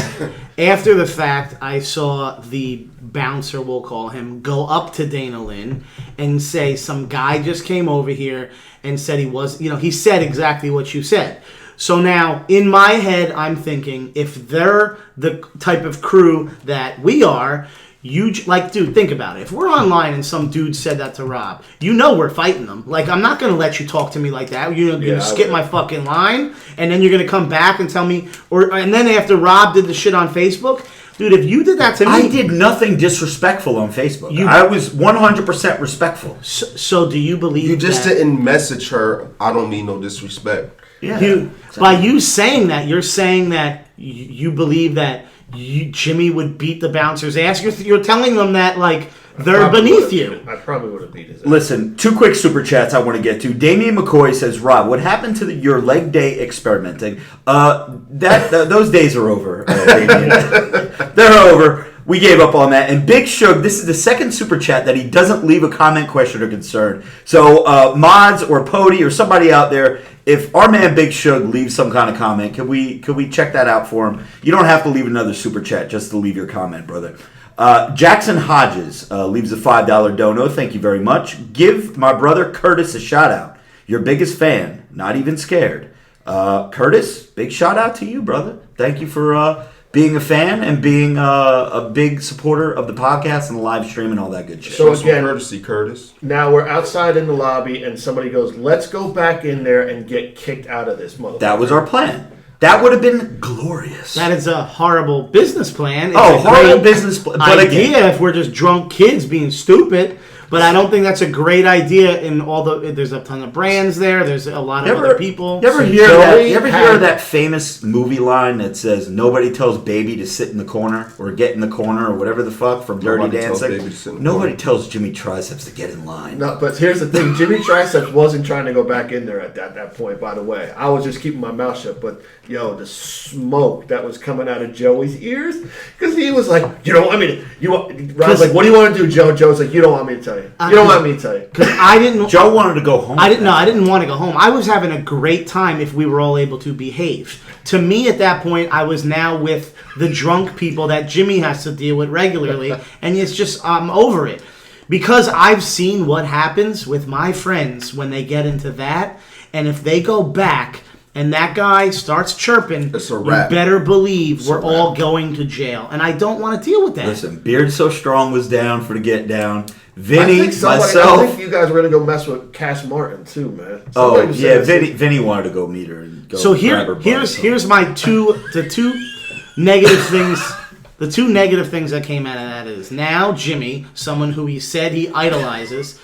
after the fact, I saw the bouncer, we'll call him, go up to Dana Lynn and say some guy just came over here and said he said exactly what you said. So now, in my head, I'm thinking, if they're the type of crew that we are, dude, think about it. If we're online and some dude said that to Rob, we're fighting them. Like, I'm not going to let you talk to me like that. You're going to skip my fucking line, and then you're going to come back and tell me, and then after Rob did the shit on Facebook, dude, if you did that to me...
I did nothing disrespectful on Facebook. I was 100% respectful.
So do you believe
You just didn't message her, I don't mean no disrespect.
Yeah.
Exactly. By you saying that, you're saying that you believe that Jimmy would beat the bouncer's ass. You're telling them that, like, they're beneath you.
I probably would have beat his ass.
Listen, 2 quick super chats I want to get to. Damian McCoy says, Rob, what happened to your leg day experimenting? Those days are over, Damian. They're over. We gave up on that. And Big Shug, this is the second super chat that he doesn't leave a comment, question, or concern. So, mods or Pody or somebody out there, if our man Big Shug leaves some kind of comment, could we check that out for him? You don't have to leave another super chat just to leave your comment, brother. Jackson Hodges leaves a $5 dono. Thank you very much. Give my brother Curtis a shout out. Your biggest fan, not even scared. Curtis, big shout out to you, brother. Thank you for being a fan and being a big supporter of the podcast and the live stream and all that good shit.
So again,
courtesy, Curtis.
Now we're outside in the lobby and somebody goes, let's go back in there and get kicked out of this motherfucker.
That was our plan. That would have been glorious.
That is a horrible business plan. It's
horrible business plan. But
idea
again,
if we're just drunk kids being stupid. But I don't think that's a great idea. There's a ton of brands there. There's a lot of other people.
You ever hear that famous movie line that says "Nobody tells baby to sit in the corner or get in the corner" or whatever the fuck from Dirty Dancing? Nobody tells Jimmy Triceps to get in line.
No, but here's the thing: Jimmy Triceps wasn't trying to go back in there at that point. By the way, I was just keeping my mouth shut. But the smoke that was coming out of Joey's ears, because he was like, Rob's like, what do you want to do, Joe? Joe's like, you don't want me to tell you. You don't want me to tell you.
Because I didn't.
Joe wanted to go home.
I didn't want to go home. I was having a great time if we were all able to behave. To me, at that point, I was now with the drunk people that Jimmy has to deal with regularly, and it's just I'm over it. Because I've seen what happens with my friends when they get into that, and if they go back and that guy starts chirping,
it's a wrap.
You better believe we're all going to jail. And I don't want to deal with that.
Listen, Beard So Strong was down for the get down.
Vinny,
myself.
I think you guys were going to go mess with Cass Martin, too, man.
Vinny wanted to go meet her and go grab her.
Here's my two negative things. The 2 negative things that came out of that is now Jimmy, someone who he said he idolizes,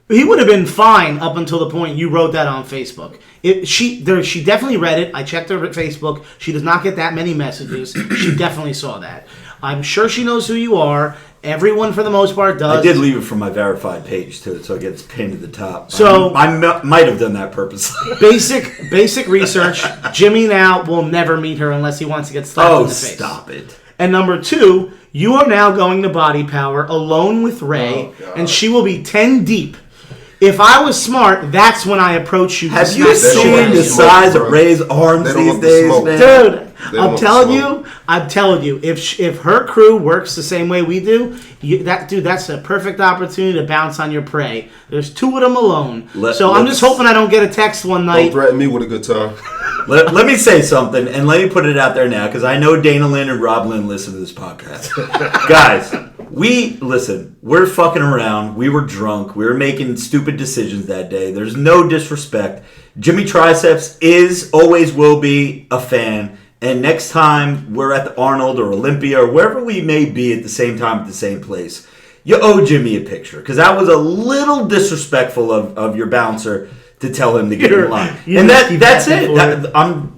he would have been fine up until the point you wrote that on Facebook. She definitely read it. I checked her Facebook. She does not get that many messages. She definitely saw that. I'm sure she knows who you are. Everyone, for the most part, does.
I did leave it from my verified page, too, so it gets pinned at the top.
So
I might have done that purposely.
Basic research. Jimmy now will never meet her unless he wants to get slapped in the face.
Oh, stop it.
And number 2, you are now going to Body Power alone with Ray, and she will be 10 deep. If I was smart, that's when I approach you.
Have you seen the size of Ray's arms these days, man?
Dude, I'm telling you, if her crew works the same way we do, that's a perfect opportunity to bounce on your prey. There's 2 of them alone. I'm just hoping I don't get a text one night.
Don't threaten me with a good time.
Let me say something, and let me put it out there now, because I know Dana Lynn and Rob Lynn listen to this podcast. Guys, we're fucking around. We were drunk. We were making stupid decisions that day. There's no disrespect. Jimmy Triceps always will be a fan. And next time we're at the Arnold or Olympia or wherever we may be at the same time at the same place, you owe Jimmy a picture. Because that was a little disrespectful of your bouncer to tell him to get in line. And that's it.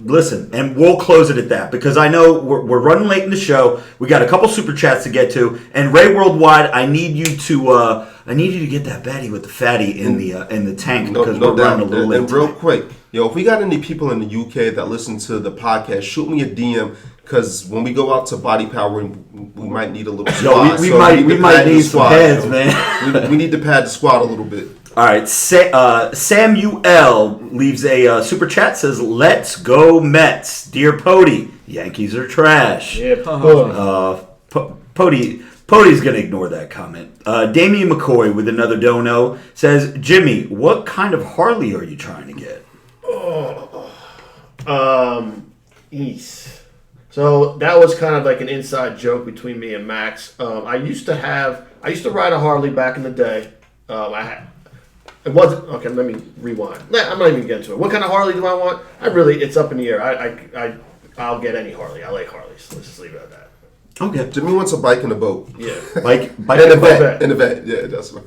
Listen, and we'll close it at that, because I know we're running late in the show. We got a couple super chats to get to, and Ray Worldwide, I need you to get that Baddie with the fatty in the tank, because we're running a little late.
And real quick, if we got any people in the UK that listen to the podcast, shoot me a DM. Because when we go out to Body Power, we might need a little squad.
We might need some heads, man.
We need to pad the squad a little bit.
All right, Samuel leaves a super chat, says, "Let's go Mets. Dear Pody, Yankees are trash."
Yeah,
Pody's going to ignore that comment. Damian McCoy with another dono says, "Jimmy, what kind of Harley are you trying to get?"
So that was kind of like an inside joke between me and Max. I used to ride a Harley back in the day. It wasn't okay. Let me rewind. I'm not even getting to it. What kind of Harley do I want? It's up in the air. I'll get any Harley. I like Harleys. Let's just leave it at that.
Okay.
Jimmy wants a bike and a boat.
Yeah.
Bike
And a vet. And a vet. Yeah, that's what.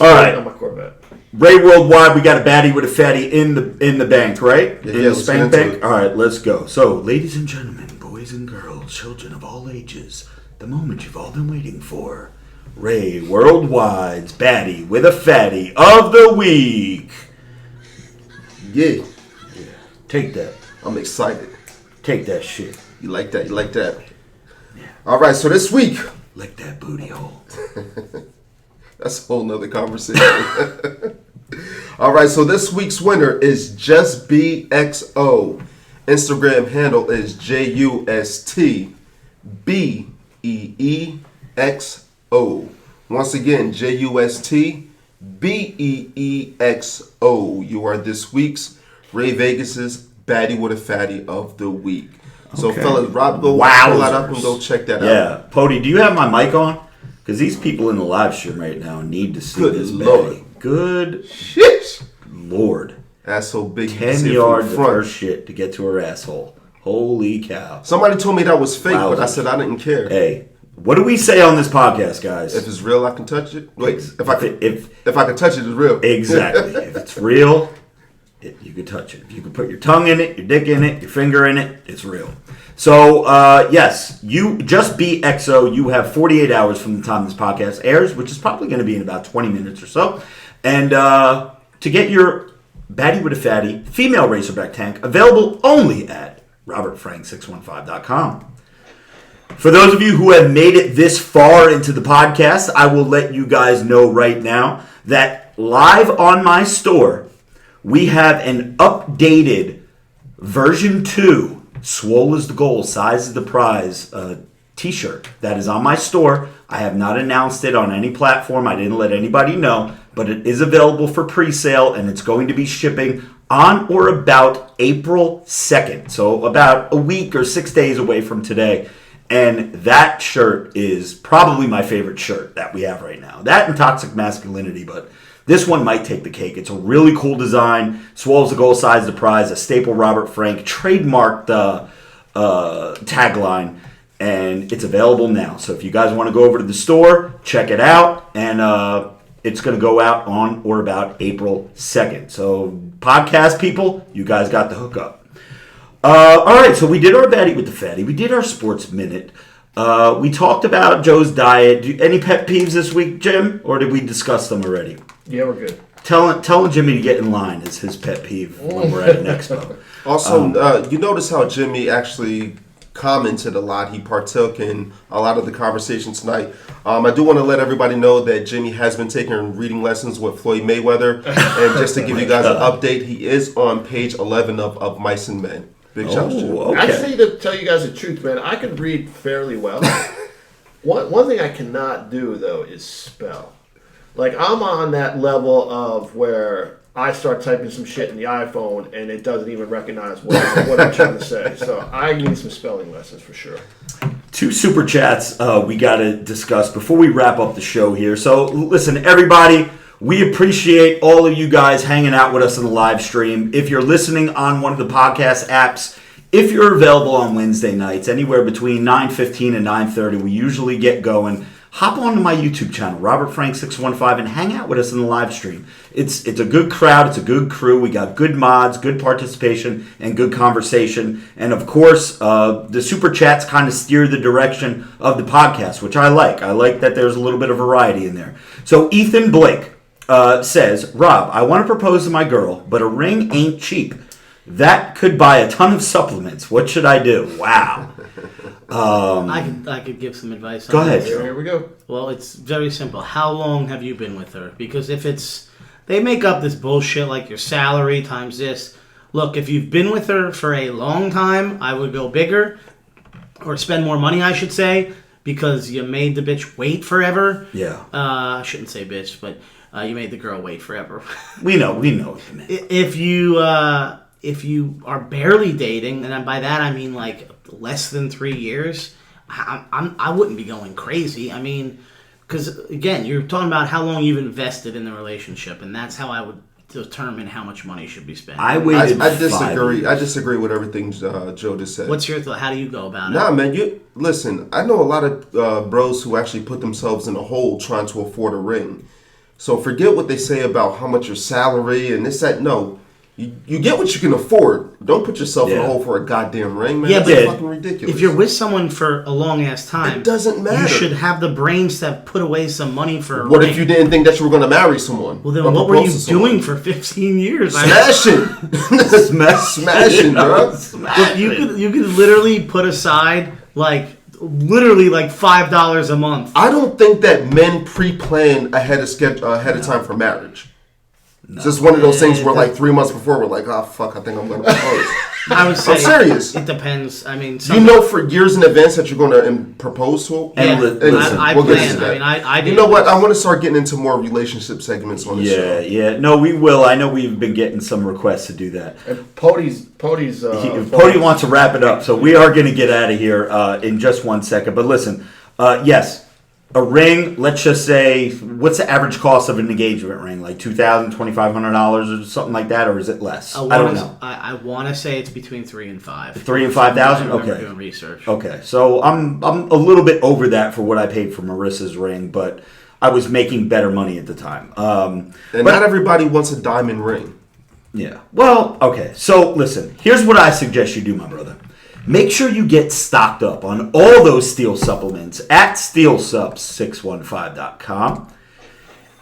All right.
On my Corvette.
Ray Worldwide, we got a baddie with a fatty in the bank, right?
Yeah,
in the
let's
spank
get into
bank.
it.
All right, let's go. So, ladies and gentlemen, boys and girls, children of all ages, the moment you've all been waiting for. Ray Worldwide's baddie with a fatty of the week.
Yeah.
Take that.
I'm excited.
Take that shit.
You like that? You like that? Yeah. All right, so this week.
Lick that booty hole.
That's a whole nother conversation. All right, so this week's winner is JustBXO. Instagram handle is JustBeexo. Once again, JustBeexo. You are this week's Ray Vegas's Baddie with a Fatty of the week. So,
Okay.
fellas, Rob, go pull that up and go check that out.
Yeah. Pody, do you have my mic on? Because these people in the live stream right now need to see
Good
this
Lord.
baddie. Good
Shit.
Lord.
Asshole big. you can
10
see it from
yards
the
of
front.
her shit to get to her asshole. Holy cow.
Somebody told me that was fake, but I
Wowzers.
said I didn't care.
Hey, what do we say on this podcast, guys?
If it's real, I can touch it. Wait, if I can
If
touch it, it's real.
exactly. If it's real, you can touch it. If you can put your tongue in it, your dick in it, your finger in it, it's real. So, yes, you just be XO. You have 48 hours from the time this podcast airs, which is probably going to be in about 20 minutes or so. And to get your Baddie with a Fatty female Razorback tank, available only at robertfrank615.com. For those of you who have made it this far into the podcast, I will let you guys know right now that live on my store, we have an updated version 2, Swole is the goal, size is the prize t-shirt that is on my store. I have not announced it on any platform. I didn't let anybody know, but it is available for pre-sale, and it's going to be shipping on or about April 2nd. So about a week or 6 days away from today. And that shirt is probably my favorite shirt that we have right now. That and Toxic Masculinity, but this one might take the cake. It's a really cool design. Swallows the goal, size the prize, a staple Robert Frank trademarked tagline, and it's available now. So if you guys want to go over to the store, check it out, and it's going to go out on or about April 2nd. So podcast people, you guys got the hookup. All right, so we did our Baddie with the Fatty. We did our Sports Minute. We talked about Joe's diet. Any pet peeves this week, Jim, or did we discuss them already?
Yeah, we're good.
Telling Jimmy to get in line is his pet peeve when we're at an expo.
Also, you notice how Jimmy actually commented a lot. He partook in a lot of the conversation tonight. I do want to let everybody know that Jimmy has been taking reading lessons with Floyd Mayweather. And just to give you guys an update, he is on page 11 of Mice and Men. Big shout out to Jimmy.
Okay.
Actually, to tell you guys the truth, man, I can read fairly well. One thing I cannot do, though, is spell. Like, I'm on that level of where I start typing some shit in the iPhone and it doesn't even recognize what I'm trying to say. So I need some spelling lessons for sure.
2 super chats we got to discuss before we wrap up the show here. So listen, everybody, we appreciate all of you guys hanging out with us in the live stream. If you're listening on one of the podcast apps, if you're available on Wednesday nights, anywhere between 9:15 and 9:30, we usually get going. Hop onto my YouTube channel, RobertFrank615, and hang out with us in the live stream. It's a good crowd. It's a good crew. We got good mods, good participation, and good conversation. And, of course, the Super Chats kind of steer the direction of the podcast, which I like. I like that there's a little bit of variety in there. So Ethan Blake says, Rob, I want to propose to my girl, but a ring ain't cheap. That could buy a ton of supplements. What should I do? Wow.
I could give some advice.
Go
on
ahead,
this.
Joe.
Here we go.
Well, it's very simple. How long have you been with her? Because if it's they make up this bullshit like your salary times this. Look, if you've been with her for a long time, I would go bigger or spend more money, I should say, because you made the bitch wait forever.
Yeah.
I shouldn't say bitch, but you made the girl wait forever.
We know what you mean.
If you are barely dating, and by that I mean like less than 3 years, I wouldn't be going crazy. I mean, because again, you're talking about how long you've invested in the relationship, and that's how I would determine how much money should be spent.
I disagree. I disagree with everything Joe just said.
What's your thought? How do you go about it?
Nah, man. You listen. I know a lot of bros who actually put themselves in a hole trying to afford a ring. So forget what they say about how much your salary and this, that. No, you get what you can afford. Don't put yourself in a hole for a goddamn ring, man.
Yeah,
That's fucking ridiculous.
If you're with someone for a long ass time,
it doesn't matter.
You should have the brains to have put away some money for a
What
ring.
if you didn't think that you were going to marry someone?
Well, then what were you doing for 15 years?
Smashing. Smashing, bro.
You could literally put aside literally $5 a month.
I don't think that men pre-plan ahead of time for marriage. No. It's just one of those things where 3 months before we're like, oh fuck, I think I'm going to propose.
I would say
I'm serious.
It depends. I mean,
you know for years in advance that you're going to propose to.
Yeah,
listen,
I
we'll
plan. I mean, I do.
You know what? I want to start getting into more relationship segments on the show.
Yeah. No, we will. I know we've been getting some requests to do that.
And Pody's
Pody wants to wrap it up, so we are going to get out of here in just 1 second. But listen, yes. A ring, let's just say, what's the average cost of an engagement ring? Like $2,000, $2,500 or something like that, or is it less? I don't know.
I want to say it's between 3 and 5.
3 and 5,000? Okay.
Doing research.
Okay, so I'm a little bit over that for what I paid for Marissa's ring, but I was making better money at the time.
But not everybody wants a diamond ring.
Yeah. Well, okay. So listen, here's what I suggest you do, my brother. Make sure you get stocked up on all those steel supplements at steelsubs615.com.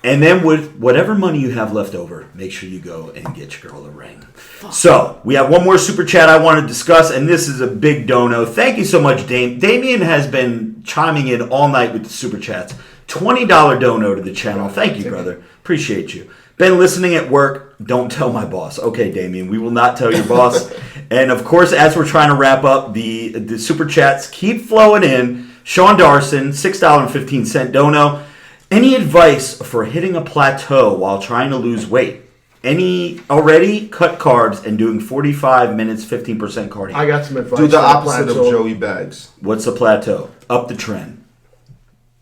And then with whatever money you have left over, make sure you go and get your girl a ring. So, we have one more super chat I want to discuss, and this is a big dono. Thank you so much, Damien has been chiming in all night with the super chats. $20 dono to the channel. Thank you, brother. Appreciate you. Been listening at work. Don't tell my boss. Okay, Damien, we will not tell your boss. And of course, as we're trying to wrap up, the super chats keep flowing in. Sean Darson, $6.15 dono. Any advice for hitting a plateau while trying to lose weight? Any already cut carbs and doing 45 minutes, 15% cardio?
I got some advice.
Do the opposite of Joey Bags.
What's the plateau? Up the trend.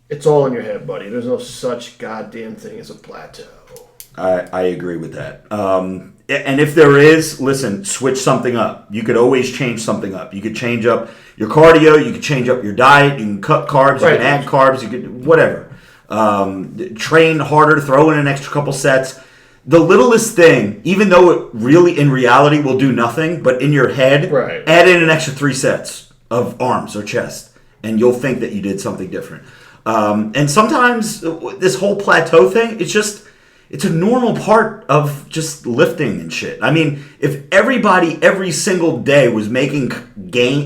It's all in your head, buddy. There's no such goddamn thing as a plateau.
I agree with that. And if there is, listen, switch something up. You could always change something up. You could change up your cardio. You could change up your diet. You can cut carbs. You can add carbs. You could whatever. Train harder. Throw in an extra couple sets. The littlest thing, even though it really in reality will do nothing, but in your head, add in an extra 3 sets of arms or chest, and you'll think that you did something different. And sometimes this whole plateau thing, it's a normal part of just lifting and shit. I mean, if everybody every single day was making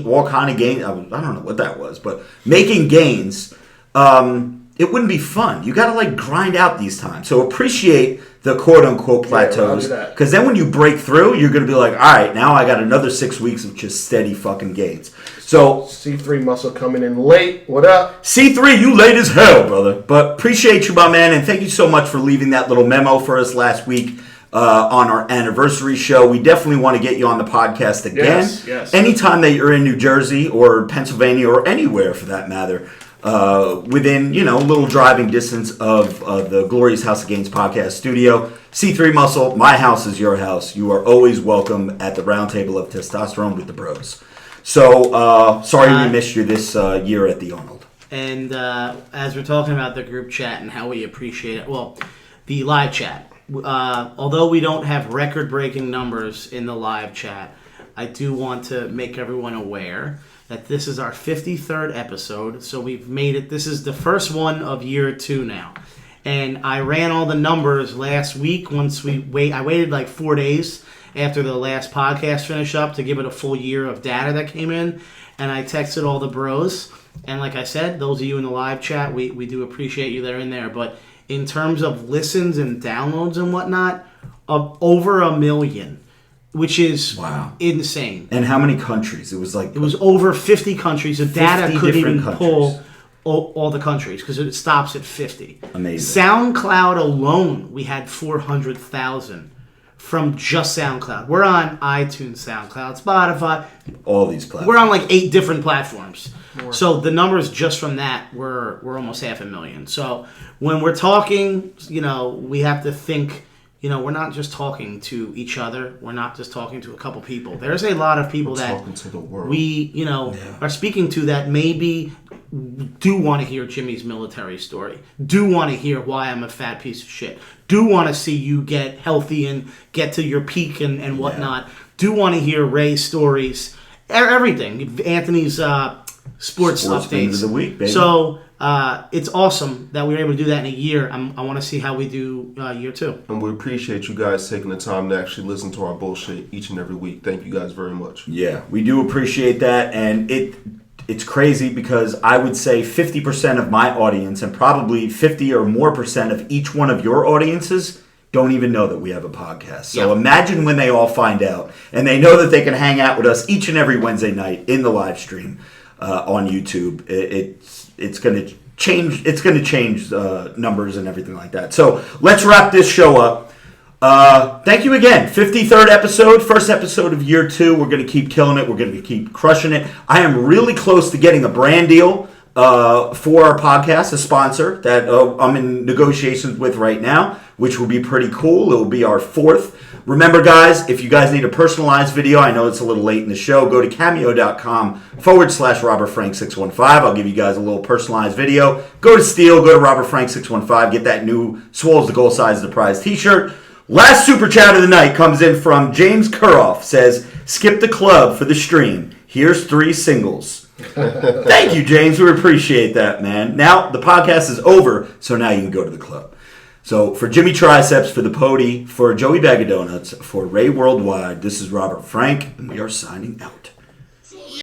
all kind of gains, I don't know what that was, but making gains, it wouldn't be fun. You got to grind out these times. So appreciate the quote unquote plateaus, because then when you break through, you're going to be like, all right, now I got another 6 weeks of just steady fucking gains. So
C3 muscle coming in late. What up?
C3, you late as hell, brother. But appreciate you, my man, and thank you so much for leaving that little memo for us last week on our anniversary show. We definitely want to get you on the podcast again.
Yes.
Anytime that you're in New Jersey or Pennsylvania or anywhere for that matter, within a little driving distance of the Glorious House of Gains podcast studio. C3 Muscle, my house is your house. You are always welcome at the round table of testosterone with the bros. So, sorry we missed you this year at the Arnold.
And as we're talking about the group chat and how we appreciate it, well, the live chat. Although we don't have record-breaking numbers in the live chat, I do want to make everyone aware that this is our 53rd episode, so we've made it. This is the first one of year 2 now. And I ran all the numbers last week I waited 4 days after the last podcast finished up to give it a full year of data that came in, and I texted all the bros. And like I said, those of you in the live chat, we do appreciate you that are in there. But in terms of listens and downloads and whatnot, of over 1 million, which is insane.
And how many countries? It was
over 50 countries. The data
50
couldn't
different
even pull all the countries because it stops at 50.
Amazing.
SoundCloud alone, we had 400,000 from just SoundCloud. We're on iTunes, SoundCloud, Spotify.
All these platforms.
We're on like 8 different platforms. So the numbers just from that were almost 500,000. So when we're talking, we have to think, we're not just talking to each other. We're not just talking to a couple people. There's a lot of people that
talking to the world.
We, are speaking to that maybe do want to hear Jimmy's military story, do want to hear why I'm a fat piece of shit, do want to see you get healthy and get to your peak and whatnot, do want to hear Ray's stories, everything, Anthony's sports updates.
Of the week, baby.
So it's awesome that we were able to do that in a year. I want to see how we do year 2.
And we appreciate you guys taking the time to actually listen to our bullshit each and every week. Thank you guys very much.
Yeah, we do appreciate that, and it's crazy because I would say 50% of my audience and probably 50 or more % of each one of your audiences don't even know that we have a podcast. So imagine when they all find out and they know that they can hang out with us each and every Wednesday night in the live stream on YouTube. It's going to change. It's going to change numbers and everything like that. So let's wrap this show up. Thank you again. 53rd episode, first episode of year 2. We're going to keep killing it. We're going to keep crushing it. I am really close to getting a brand deal for our podcast, a sponsor that I'm in negotiations with right now, which will be pretty cool. It will be our 4th. Remember, guys, if you guys need a personalized video, I know it's a little late in the show, go to cameo.com/RobertFrank615. I'll give you guys a little personalized video. Go to Steel, go to RobertFrank615, get that new Swole's the Goal Size of the Prize t-shirt. Last super chat of the night comes in from James Kuroff. Says, skip the club for the stream. Here's 3 singles. Thank you, James. We appreciate that, man. Now, the podcast is over, so now you can go to the club. So, for Jimmy Triceps, for the Pody, for Joey Bag of Donuts, for Ray Worldwide, this is Robert Frank, and we are signing out.